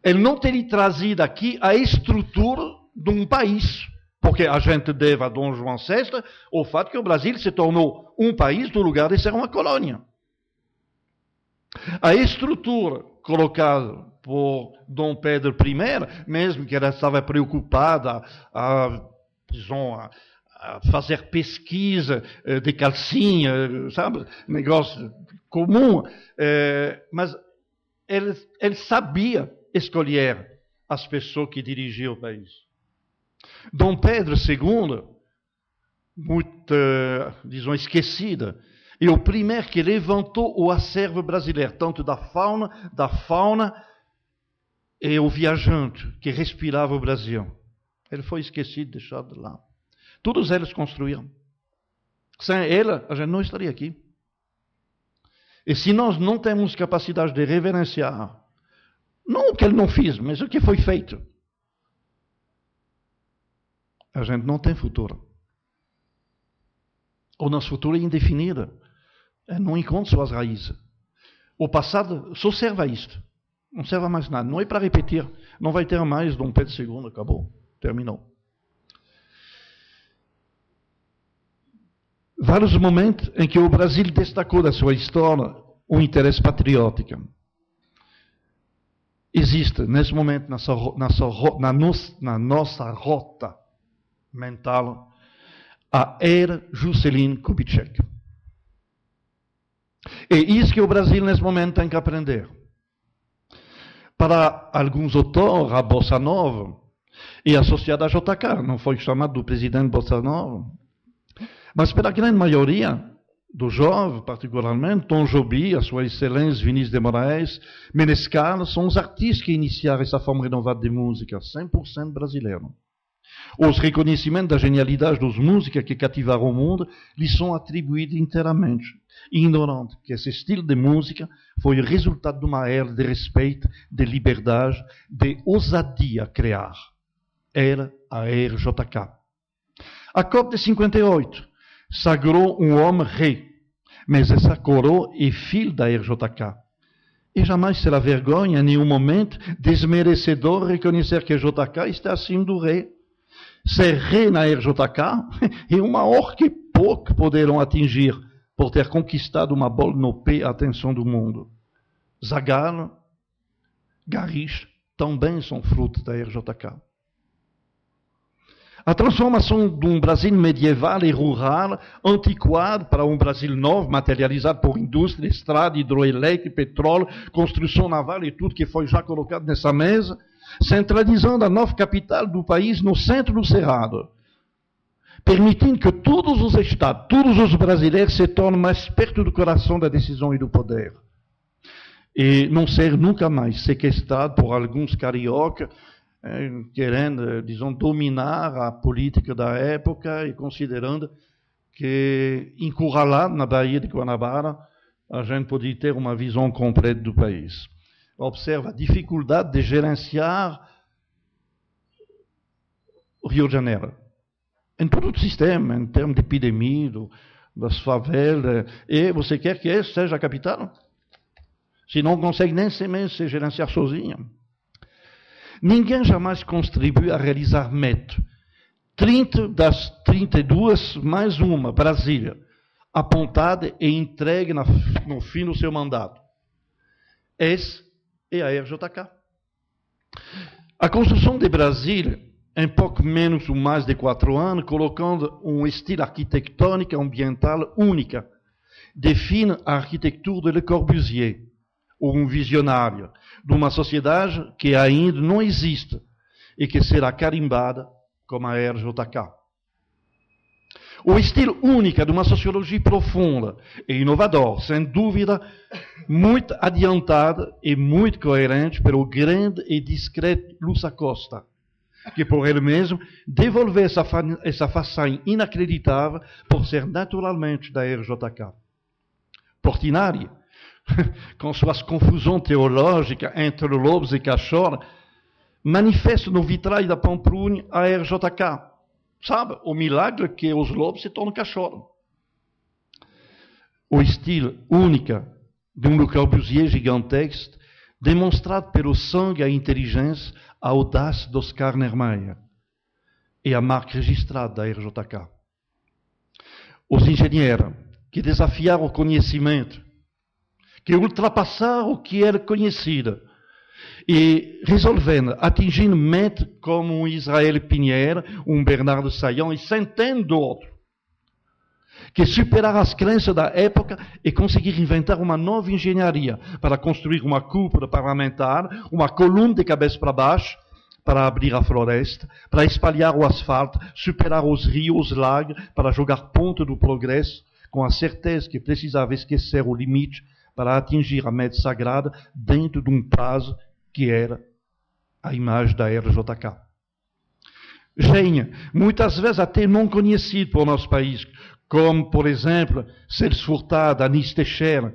ele não teria trazido aqui a estrutura de um país. Porque a gente deve a Dom João VI o fato que o Brasil se tornou um país no lugar de ser uma colônia. A estrutura colocada por Dom Pedro I, mesmo que ela estava preocupada a fazer pesquisa de calcinha, sabe? Negócio comum, mas ele sabia escolher as pessoas que dirigiam o país. Dom Pedro II, muito, esquecida, é o primeiro que levantou o acervo brasileiro, tanto da fauna e o viajante que respirava o Brasil. Ele foi esquecido, deixado de lá. Todos eles construíram. Sem ela, a gente não estaria aqui. E se nós não temos capacidade de reverenciar, não o que ele não fez, mas o que foi feito, a gente não tem futuro. O nosso futuro é indefinido. Não encontra suas raízes. O passado só serve a isto. Não serve a mais nada. Não é para repetir. Não vai ter mais Dom Pedro II. Acabou. Terminou. Vários momentos em que o Brasil destacou da sua história um interesse patriótico. Existe, nesse momento, na nossa rota mental, a era Juscelino Kubitschek. É isso que o Brasil, nesse momento, tem que aprender. Para alguns autores, a Bossa Nova é associada a JK, não foi chamado do presidente Bossa Nova. Mas para a grande maioria do jovem, particularmente, Tom Jobim, a sua excelência Vinícius de Moraes, Menescal, são os artistas que iniciaram essa forma renovada de música, 100% brasileiro. Os reconhecimentos da genialidade dos músicos que cativaram o mundo lhes são atribuídos inteiramente, ignorando que esse estilo de música foi o resultado de uma era de respeito, de liberdade, de ousadia a criar. Era a era JK. A COP de 58 sagrou um homem rei, mas essa coroa é filho da era JK. E jamais será vergonha, em nenhum momento, desmerecedor reconhecer que JK está acima do rei. Ser rei na era JK é uma honra que poucos poderão atingir por ter conquistado uma bola no pé a atenção do mundo. Zagallo, Garrincha também são frutos da era JK. A transformação de um Brasil medieval e rural, antiquado, para um Brasil novo, materializado por indústria, estrada, hidroelétrica, petróleo, construção naval e tudo que foi já colocado nessa mesa, centralizando a nova capital do país no centro do Cerrado, permitindo que todos os estados, todos os brasileiros se tornem mais perto do coração da decisão e do poder. E não ser nunca mais sequestrado por alguns cariocas, querendo, dominar a política da época e considerando que, encurralado na Baía de Guanabara, a gente podia ter uma visão completa do país. Observa a dificuldade de gerenciar o Rio de Janeiro. Em todo o sistema, em termos de epidemia, das favelas, e você quer que esse seja a capital? Se não consegue nem se gerenciar sozinho. Ninguém jamais contribui a realizar metas 30 das 32, mais uma, Brasília, apontada e entregue no fim do seu mandato. Essa é a RJK. A construção de Brasília, em pouco menos ou mais de 4 anos, colocando um estilo arquitetônico ambiental única, define a arquitetura de Le Corbusier, um visionário de uma sociedade que ainda não existe e que será carimbada como a RJK. O estilo único de uma sociologia profunda e inovador, sem dúvida, muito adiantada e muito coerente pelo grande e discreto Lúcio Costa, que por ele mesmo devolveu essa façanha inacreditável por ser naturalmente da RJK. Portinari, com suas confusões teológicas entre lobos e cachorros, manifesta no vitrail da Pamplune a RJK. Sabe, o milagre que os lobos se tornam cachorros. O estilo único de um Le Corbusier gigantesco, demonstrado pelo sangue, a inteligência, a audácia de Oscar Niemeyer, e a marca registrada da RJK. Os engenheiros que desafiaram o conhecimento, que ultrapassaram o que era conhecido, e resolvendo, atingindo mentes como um Israel Pinheiro, um Bernardo Saillant e centenas de outros, que superaram as crenças da época e conseguiram inventar uma nova engenharia para construir uma cúpula parlamentar, uma coluna de cabeça para baixo, para abrir a floresta, para espalhar o asfalto, superar os rios, os lagos, para jogar ponto do progresso, com a certeza que precisava esquecer o limite para atingir a meta sagrada dentro de um prazo que era a imagem da RJK. Gênio, muitas vezes até não conhecido por nosso país, como, por exemplo, Celso Furtado, Anis Teixeira,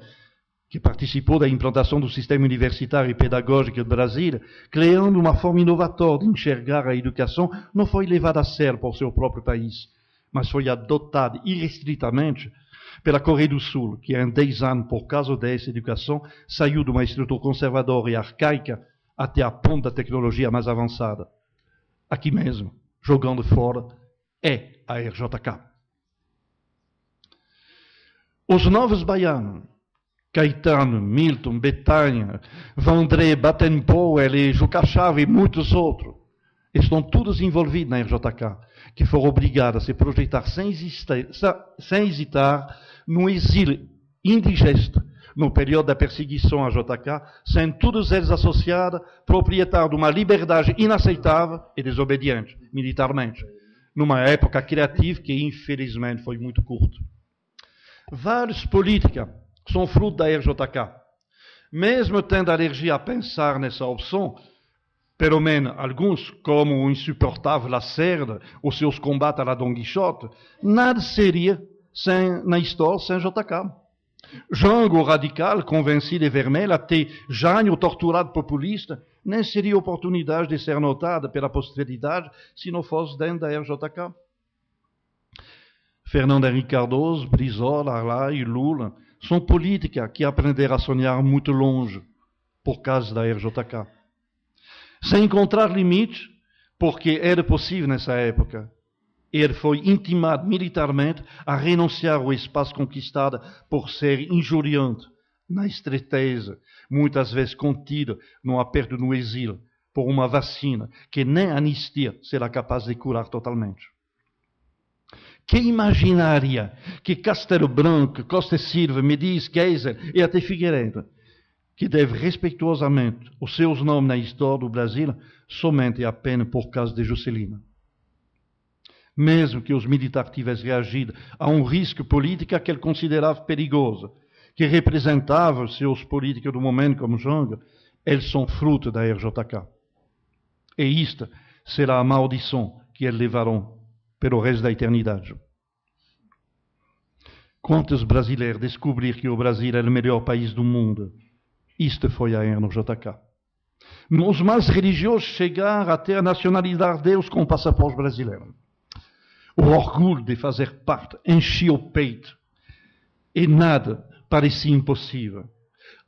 que participou da implantação do sistema universitário e pedagógico de Brasília, criando uma forma inovadora de enxergar a educação, não foi levada a sério por seu próprio país, mas foi adotada irrestritamente pela Coreia do Sul, que em 10 anos, por causa dessa educação, saiu de uma estrutura conservadora e arcaica até a ponta da tecnologia mais avançada. Aqui mesmo, jogando fora, é a RJK. Os novos baianos, Caetano, Milton, Betânia, Vandré, Baden-Powell e Juca Chaves e muitos outros, estão todos envolvidos na RJK, que foram obrigados a se projetar sem hesitar no exílio indigesto, no período da perseguição à JK, sendo todos eles associados, proprietários de uma liberdade inaceitável e desobediente, militarmente, numa época criativa que, infelizmente, foi muito curta. Vários políticos são fruto da RJK. Mesmo tendo alergia a pensar nessa opção, pelo menos alguns, como o insuportável Lacerda, ou seus combates à la Don Quixote, nada seria na história sem JK. Jango, radical, convencido e vermelho, até Jânio, torturado populista, nem seria oportunidade de ser notada pela posteridade se não fosse dentro da RJK. Fernando Henrique Cardoso, Brizola, Arlai e Lula são políticos que aprenderam a sonhar muito longe por causa da RJK. Sem encontrar limites, porque era possível nessa época. Ele foi intimado militarmente a renunciar ao espaço conquistado por ser injuriante, na estreiteza, muitas vezes contida no aperto no exílio, por uma vacina que nem a anistia será capaz de curar totalmente. Quem imaginaria que Castelo Branco, Costa Silva, Mediz, Kaiser e até Figueiredo, que deve respeituosamente os seus nomes na história do Brasil, somente e apenas por causa de Juscelino. Mesmo que os militares tivessem reagido a um risco político que ele considerava perigoso, que representava os seus políticos do momento como Jango, eles são fruto da RJK. E isto será a maldição que eles levarão pelo resto da eternidade. Quantos brasileiros descobriram que o Brasil é o melhor país do mundo? Isto foi a RJK. Os mais religiosos chegaram a ter a nacionalidade de Deus com o passaporte brasileiro. O orgulho de fazer parte enchia o peito e nada parecia impossível.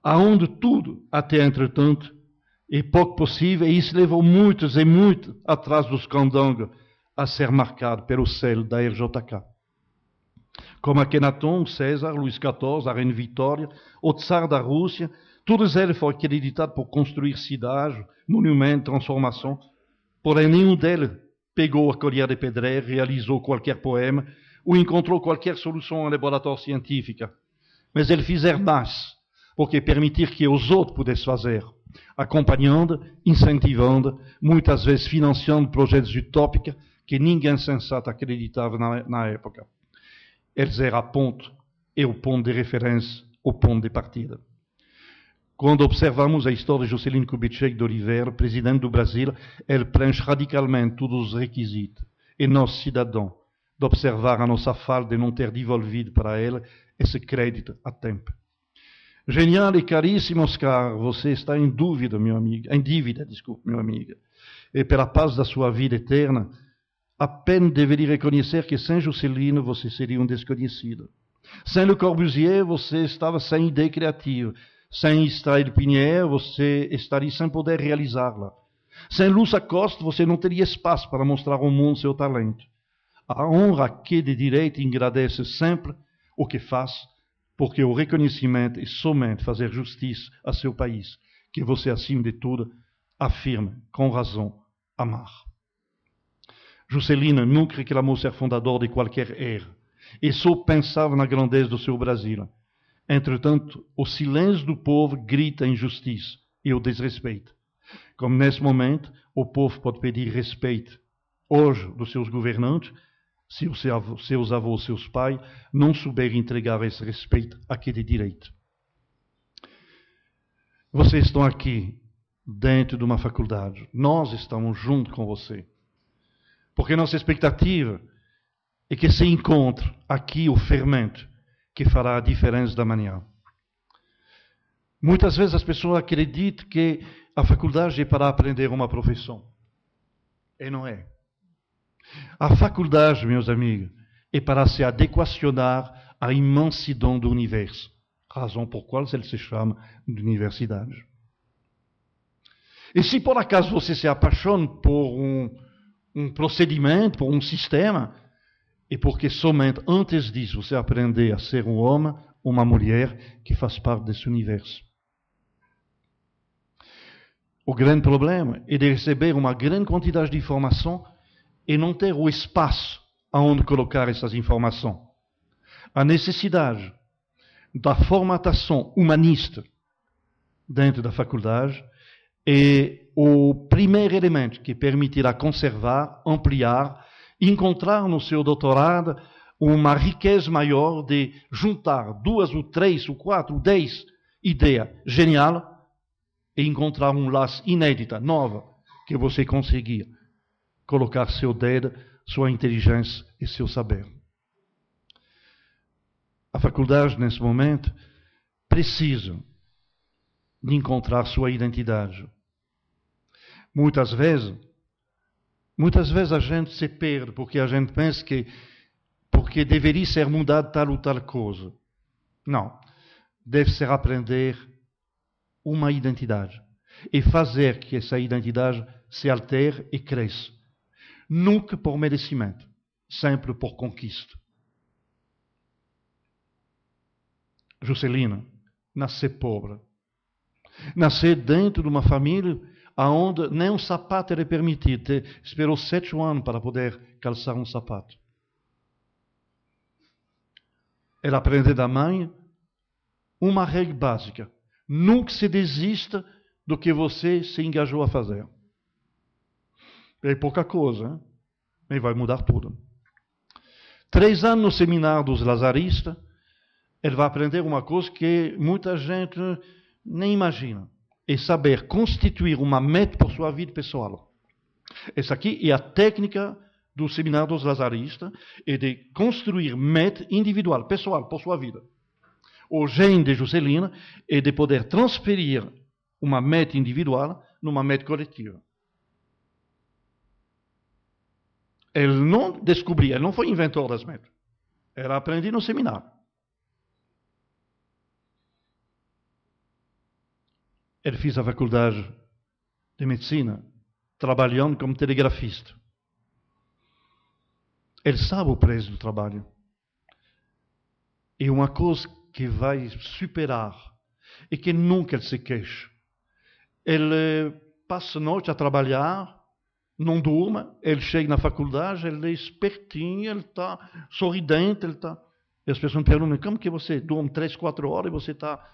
Aonde tudo, até entretanto, é pouco possível, e isso levou muitos e muitos atrás dos candangos a ser marcado pelo selo da RJK. Como Akhenaton, César, Luís XIV, a Reina Vitória, o Tsar da Rússia, todos eles foram acreditados por construir cidades, monumentos, transformação, porém nenhum deles pegou a colher de pedreiro, realizou qualquer poema ou encontrou qualquer solução em laboratório científico. Mas eles fizeram mais, porque permitir que os outros pudessem fazer, acompanhando, incentivando, muitas vezes financiando projetos utópicos que ninguém sensato acreditava na época. Eles eram a ponte e o ponto de referência, o ponto de partida. Quando observamos a história de Juscelino Kubitschek de Oliveira, presidente do Brasil, ele preenche radicalmente todos os requisitos. E nós, cidadãos, de observar a nossa falta de não ter devolvido para ele esse crédito a tempo. Genial e caríssimo Oscar, você está em dúvida, meu amigo, em dívida, desculpe, meu amigo. E pela paz da sua vida eterna, apenas deveria reconhecer que sem Juscelino você seria um desconhecido. Sem Le Corbusier, você estava sem ideia criativa. Sem Estrada de Pinheiro, você estaria sem poder realizá-la. Sem Lúcia Costa, você não teria espaço para mostrar ao mundo seu talento. A honra que de direito agradece sempre o que faz, porque o reconhecimento é somente fazer justiça a seu país, que você, acima de tudo, afirma, com razão, amar. Juscelino nunca reclamou ser fundador de qualquer era, e só pensava na grandeza do seu Brasil. Entretanto, o silêncio do povo grita a injustiça e o desrespeito. Como nesse momento, o povo pode pedir respeito hoje dos seus governantes, se os seus avós, seus pais, não souberem entregar esse respeito aqui de direito. Vocês estão aqui dentro de uma faculdade. Nós estamos junto com você. Porque nossa expectativa é que se encontre aqui o fermento que fará a diferença da manhã. Muitas vezes as pessoas acreditam que a faculdade é para aprender uma profissão. E não é. A faculdade, meus amigos, é para se adequacionar à imensidão do universo. Razão por qual ele se chama de universidade. E se por acaso você se apaixona por um procedimento, por um sistema, é porque somente antes disso você aprender a ser um homem, uma mulher que faz parte desse universo. O grande problema é de receber uma grande quantidade de informação e não ter o espaço aonde colocar essas informações. A necessidade da formatação humanista dentro da faculdade é o primeiro elemento que permitirá conservar, ampliar, encontrar no seu doutorado uma riqueza maior de juntar 2 ou 3 ou 4 ou 10 ideias geniais e encontrar um laço inédita, nova, que você conseguir colocar seu dedo, sua inteligência e seu saber. A faculdade, nesse momento, precisa de encontrar sua identidade. Muitas vezes a gente se perde porque a gente pensa que porque deveria ser mudado tal ou tal coisa. Não. Deve ser aprender uma identidade e fazer que essa identidade se altere e cresça. Nunca por merecimento, sempre por conquista. Juscelino nasceu pobre. Nasceu dentro de uma família onde nem um sapato era permitido. Esperou 7 anos para poder calçar um sapato. Ela aprendeu da mãe uma regra básica. Nunca se desista do que você se engajou a fazer. É pouca coisa, hein? Mas vai mudar tudo. 3 anos no seminário dos lazaristas, ele vai aprender uma coisa que muita gente nem imagina. É saber constituir uma meta para sua vida pessoal. Essa aqui é a técnica do seminário dos lazaristas, é de construir meta individual, pessoal, para sua vida. O gênio de Juscelino é de poder transferir uma meta individual numa meta coletiva. Ele não descobriu, ele não foi inventor das metas. Ele aprendeu no seminário. Ele fez a faculdade de medicina, trabalhando como telegrafista. ele sabe o preço do trabalho. É uma coisa que vai superar e que nunca ele se queixa. Ele passa a noite a trabalhar, não durma, ele chega na faculdade, ele é espertinho, ele está sorridente, E as pessoas me perguntam, como que você dorme 3, 4 horas e você está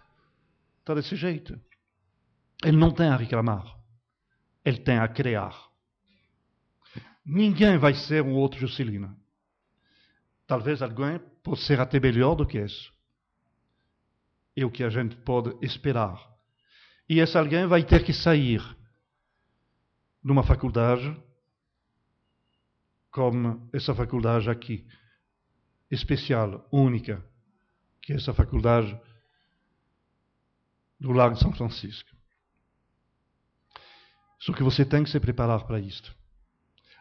desse jeito? Ele não tem a reclamar, ele tem a criar. Ninguém vai ser um outro Juscelino. Talvez alguém possa ser até melhor do que isso. É o que a gente pode esperar. E esse alguém vai ter que sair de uma faculdade como essa faculdade aqui, especial, única, que é essa faculdade do Largo de São Francisco. Só que você tem que se preparar para isto.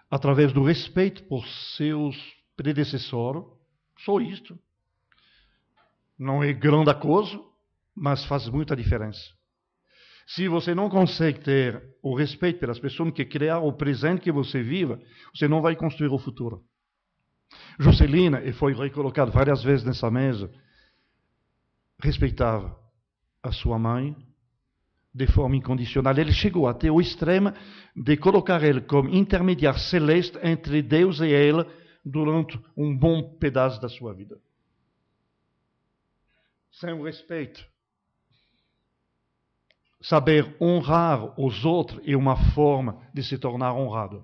Através do respeito por seus predecessores, só isto. Não é grande coisa, mas faz muita diferença. Se você não consegue ter o respeito pelas pessoas que criaram o presente que você vive, você não vai construir o futuro. Juscelino, e foi recolocado várias vezes nessa mesa, respeitava a sua mãe de forma incondicional. Ele chegou até o extremo de colocar ele como intermediário celeste entre Deus e ele durante um bom pedaço da sua vida. Sem o respeito. Saber honrar os outros é uma forma de se tornar honrado.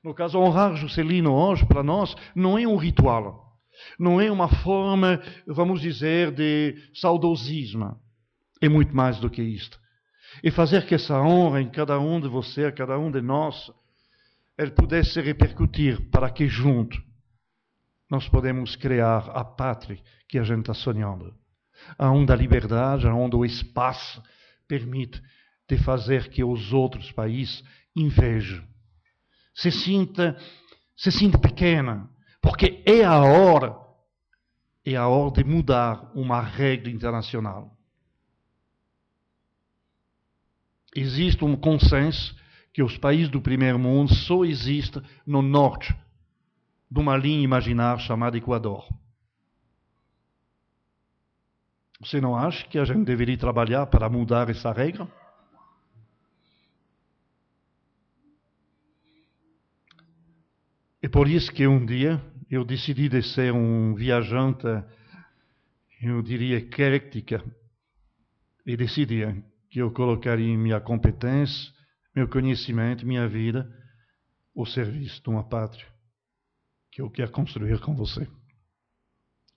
No caso, honrar Juscelino hoje, para nós, não é um ritual. Não é uma forma, vamos dizer, de saudosismo. É muito mais do que isto. E fazer que essa honra em cada um de você, a cada um de nós, ele pudesse repercutir para que junto nós podemos criar a pátria que a gente está sonhando. Aonde a liberdade, aonde o espaço permite de fazer que os outros países invejem. Se sinta pequena, porque é a hora de mudar uma regra internacional. Existe um consenso que os países do primeiro mundo só existem no norte de uma linha imaginária chamada Equador. Você não acha que a gente deveria trabalhar para mudar essa regra? É por isso que um dia eu decidi de ser um viajante, eu diria, eclética, e decidi que eu colocaria minha competência, meu conhecimento, minha vida, ao serviço de uma pátria que eu quero construir com você,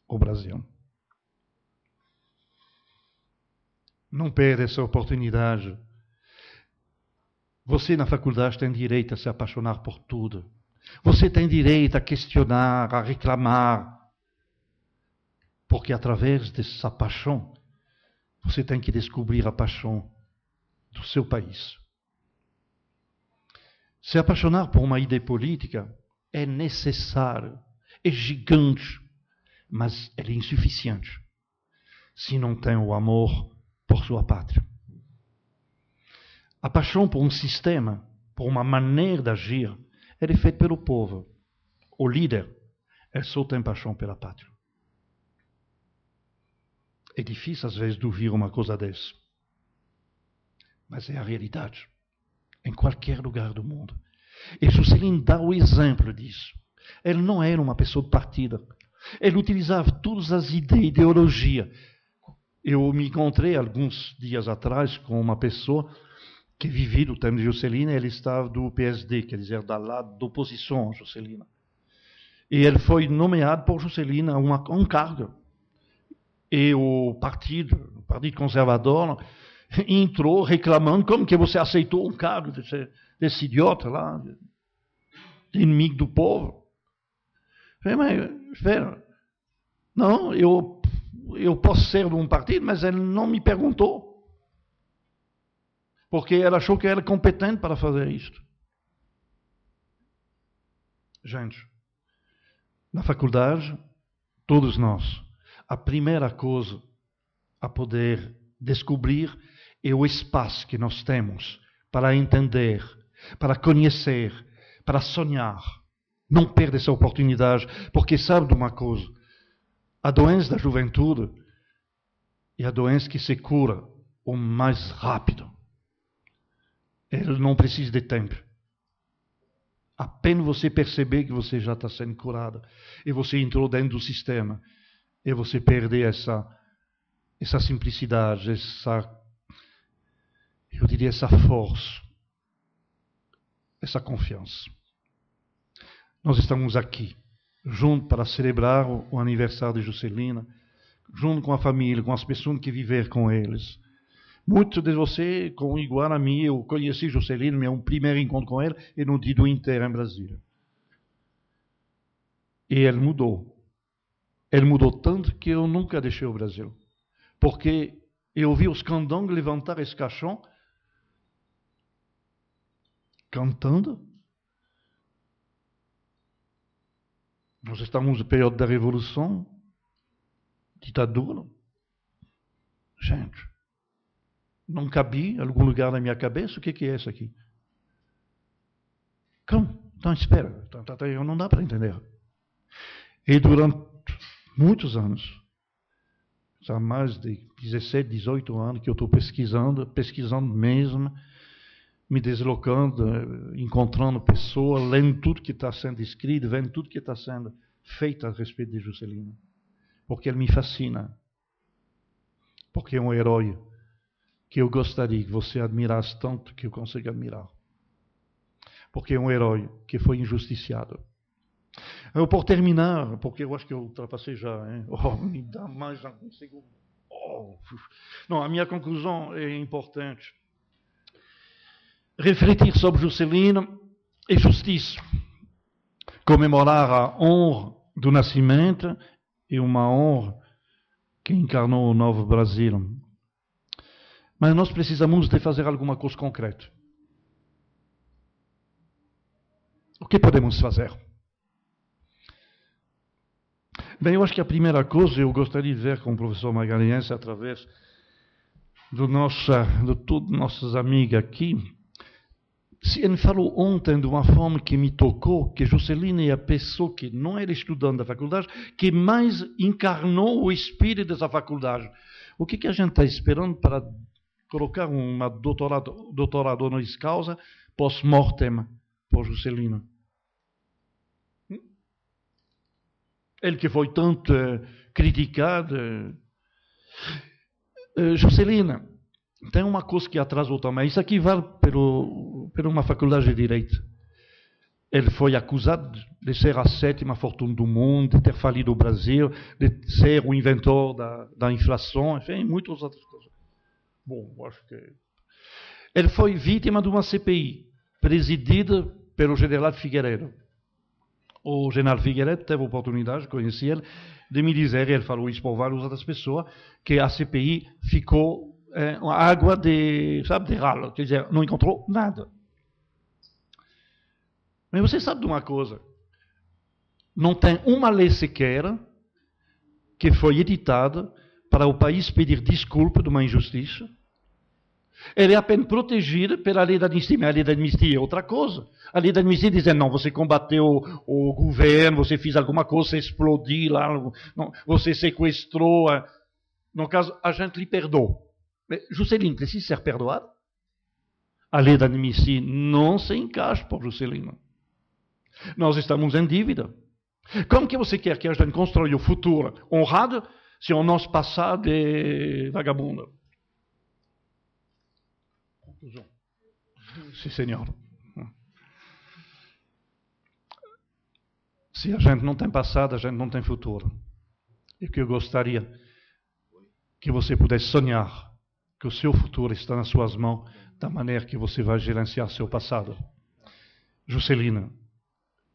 o Brasil. Não perde essa oportunidade. Você na faculdade tem direito a se apaixonar por tudo. Você tem direito a questionar, a reclamar. Porque através dessa paixão, você tem que descobrir a paixão do seu país. Se apaixonar por uma ideia política é necessário, é gigante, mas é insuficiente se não tem o amor por sua pátria. A paixão por um sistema, por uma maneira de agir, é feita pelo povo. O líder, ele só tem paixão pela pátria. É difícil, às vezes, de ouvir uma coisa dessa. Mas é a realidade. Em qualquer lugar do mundo. E Juscelino dá o exemplo disso. Ele não era uma pessoa de partido. Ele utilizava todas as ideias, ideologia. Eu me encontrei alguns dias atrás com uma pessoa que vivia do tempo de Juscelino. Ele estava do PSD, quer dizer, do lado da oposição a Juscelino. E ele foi nomeado por Juscelino a um cargo. E o Partido Conservador, entrou reclamando como que você aceitou um cargo desse idiota lá, de inimigo do povo. Eu falei, mas, espera, não, eu posso ser de um partido, mas ele não me perguntou. Porque ele achou que era competente para fazer isto. Gente, na faculdade, todos nós, a primeira coisa a poder descobrir é o espaço que nós temos para entender, para conhecer, para sonhar Não perde essa oportunidade, porque sabe de uma coisa. A doença da juventude é a doença que se cura o mais rápido. Ele não precisa de tempo. Apenas você perceber que você já está sendo curado e você entrou dentro do sistema e você perder essa simplicidade, eu diria essa força, essa confiança. Nós estamos aqui, juntos para celebrar o aniversário de Juscelino, junto com a família, com as pessoas que viveram com eles. Muitos de vocês, com igual a mim, eu conheci Juscelino, meu primeiro encontro com ele, e no dia do inteiro em Brasília. E ele mudou. Ele mudou tanto que eu nunca deixei o Brasil. Porque eu vi os candangos levantar esse caixão, cantando. Nós estamos no período da Revolução, ditadura. Gente, não cabia em algum lugar na minha cabeça o que é isso aqui. Como? Então, espera. Não dá para entender. E durante muitos anos, há mais de 17, 18 anos que eu estou pesquisando mesmo, me deslocando, encontrando pessoas, lendo tudo que está sendo escrito, vendo tudo que está sendo feito a respeito de Juscelino. Porque ele me fascina. Porque é um herói que eu gostaria que você admirasse tanto que eu consigo admirar. Porque é um herói que foi injusticiado. Eu, por terminar, porque eu acho que eu ultrapassei já, hein? Me dá mais um segundo. Não, a minha conclusão é importante. Refletir sobre Juscelino é justiça. Comemorar a honra do nascimento é uma honra que encarnou o novo Brasil. Mas nós precisamos de fazer alguma coisa concreta. O que podemos fazer? Bem, eu acho que a primeira coisa eu gostaria de ver com o professor Magalhães, através de todos nossos amigos aqui. Ele falou ontem de uma forma que me tocou, que Juscelino é a pessoa que não era estudante da faculdade, que mais encarnou o espírito dessa faculdade. O que a gente está esperando para colocar uma doutorado honoris causa post-mortem por Juscelino? Ele que foi tanto criticado. Juscelino tem uma coisa que atrasou também. Isso aqui vale por uma faculdade de Direito. Ele foi acusado de ser a 7ª fortuna do mundo, de ter falido o Brasil, de ser o inventor da inflação, enfim, muitas outras coisas. Bom, acho que... Ele foi vítima de uma CPI, presidida pelo general Figueiredo. O general Figueiredo teve a oportunidade, conheci ele, de me dizer, ele falou isso por várias outras pessoas, que a CPI ficou uma água de ralo, quer dizer, não encontrou nada. Mas você sabe de uma coisa, não tem uma lei sequer que foi editada para o país pedir desculpa de uma injustiça. Ele é apenas protegido pela lei da anistia. Mas a lei da anistia é outra coisa. A lei da anistia diz, não, você combateu o governo, você fez alguma coisa, você explodiu lá, não, você sequestrou. No caso, a gente lhe perdoou. Juscelino precisa ser perdoado? A lei da anistia não se encaixa por Juscelino. Nós estamos em dívida. Como que você quer que a gente construa o futuro honrado se o nosso passado é vagabundo? Sim, senhor. Se a gente não tem passado, a gente não tem futuro. E que eu gostaria que você pudesse sonhar que o seu futuro está nas suas mãos, da maneira que você vai gerenciar seu passado. Juscelino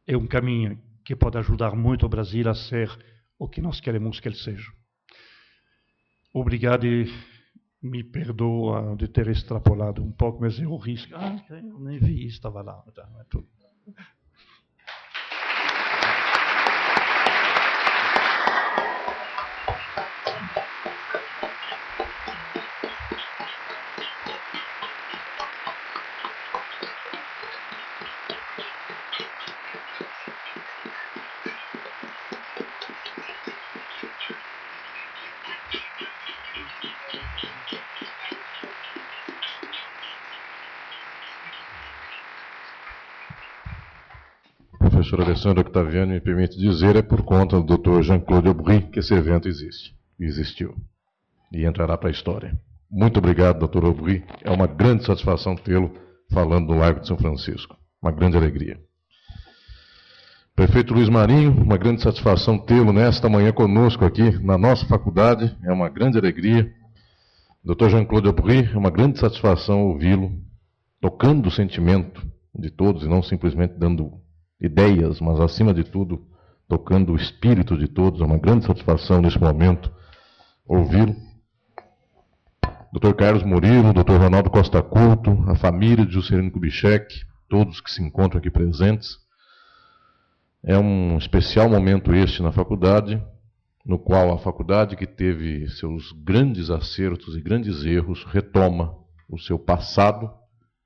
é um caminho que pode ajudar muito o Brasil a ser o que nós queremos que ele seja. Obrigado e me perdoa de ter extrapolado um pouco, mas eu risco. Eu nem vi, estava lá. É tudo. professor Alessandro Octaviani me permite dizer, é por conta do Dr. Jean-Claude Aubry que esse evento existiu e entrará para a história. Muito obrigado, Dr. Aubry. É uma grande satisfação tê-lo falando no Largo de São Francisco. Uma grande alegria. Prefeito Luiz Marinho, uma grande satisfação tê-lo nesta manhã conosco aqui na nossa faculdade. É uma grande alegria. Dr. Jean-Claude Aubry, é uma grande satisfação ouvi-lo tocando o sentimento de todos e não simplesmente dando ideias, mas acima de tudo tocando o espírito de todos. É uma grande satisfação nesse momento ouvi-lo. Dr. Carlos Murilo, Dr. Ronaldo Costa Couto, a família de Juscelino Kubitschek, todos que se encontram aqui presentes. É um especial momento este na faculdade, no qual a faculdade, que teve seus grandes acertos e grandes erros, retoma o seu passado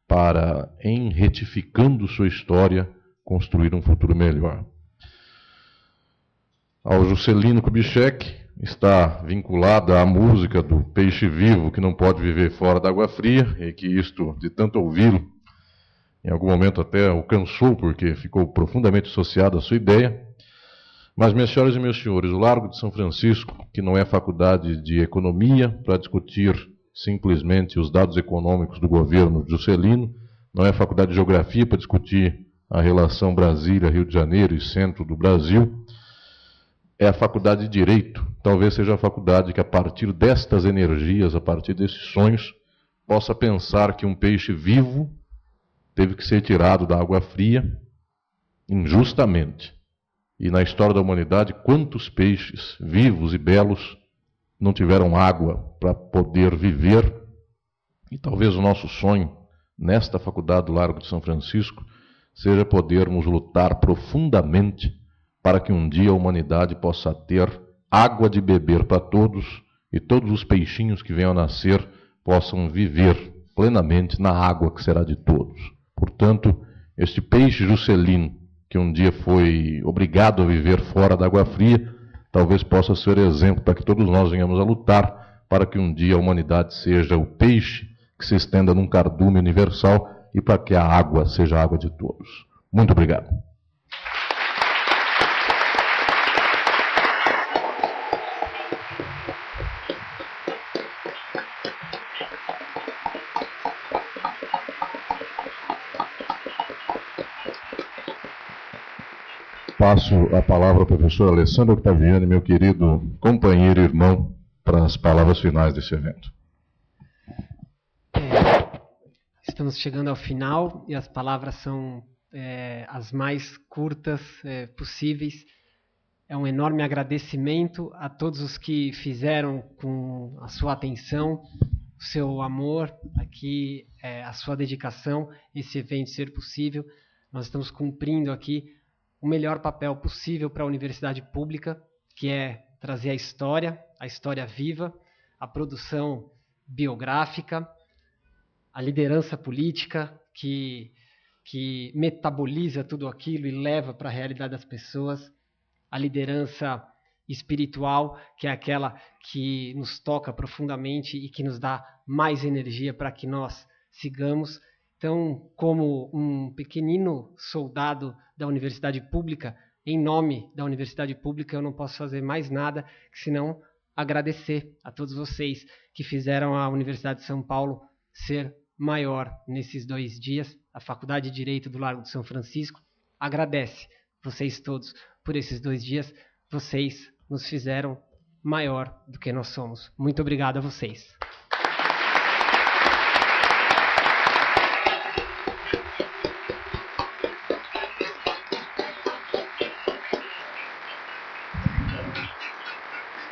para, em retificando sua história, construir um futuro melhor. Ao Juscelino Kubitschek está vinculada à música do peixe vivo que não pode viver fora da água fria, e que isto, de tanto ouvi-lo, em algum momento até o cansou, porque ficou profundamente associado à sua ideia. Mas, minhas senhoras e meus senhores, o Largo de São Francisco, que não é faculdade de economia para discutir simplesmente os dados econômicos do governo Juscelino, não é faculdade de geografia para discutir a relação Brasília, Rio de Janeiro e centro do Brasil, é a faculdade de Direito. Talvez seja a faculdade que, a partir destas energias, a partir desses sonhos, possa pensar que um peixe vivo teve que ser tirado da água fria injustamente. E na história da humanidade, quantos peixes vivos e belos não tiveram água para poder viver? E talvez o nosso sonho, nesta faculdade do Largo de São Francisco, seja podermos lutar profundamente para que um dia a humanidade possa ter água de beber para todos e todos os peixinhos que venham a nascer possam viver plenamente na água que será de todos. Portanto, este peixe Juscelino, que um dia foi obrigado a viver fora da água fria, talvez possa ser exemplo para que todos nós venhamos a lutar para que um dia a humanidade seja o peixe que se estenda num cardume universal e para que a água seja a água de todos. Muito obrigado. Passo a palavra ao professor Alessandro Octaviani, meu querido companheiro e irmão, para as palavras finais desse evento. Estamos chegando ao final e as palavras são as mais curtas possíveis. É um enorme agradecimento a todos os que fizeram com a sua atenção, o seu amor, aqui, a sua dedicação, esse evento ser possível. Nós estamos cumprindo aqui o melhor papel possível para a universidade pública, que é trazer a história viva, a produção biográfica, a liderança política que metaboliza tudo aquilo e leva para a realidade das pessoas, a liderança espiritual, que é aquela que nos toca profundamente e que nos dá mais energia para que nós sigamos. Então, como um pequenino soldado da universidade pública, em nome da universidade pública, eu não posso fazer mais nada senão agradecer a todos vocês que fizeram a Universidade de São Paulo ser maior nesses 2 dias. A Faculdade de Direito do Largo de São Francisco agradece vocês todos por esses 2 dias. Vocês nos fizeram maior do que nós somos. Muito obrigado a vocês.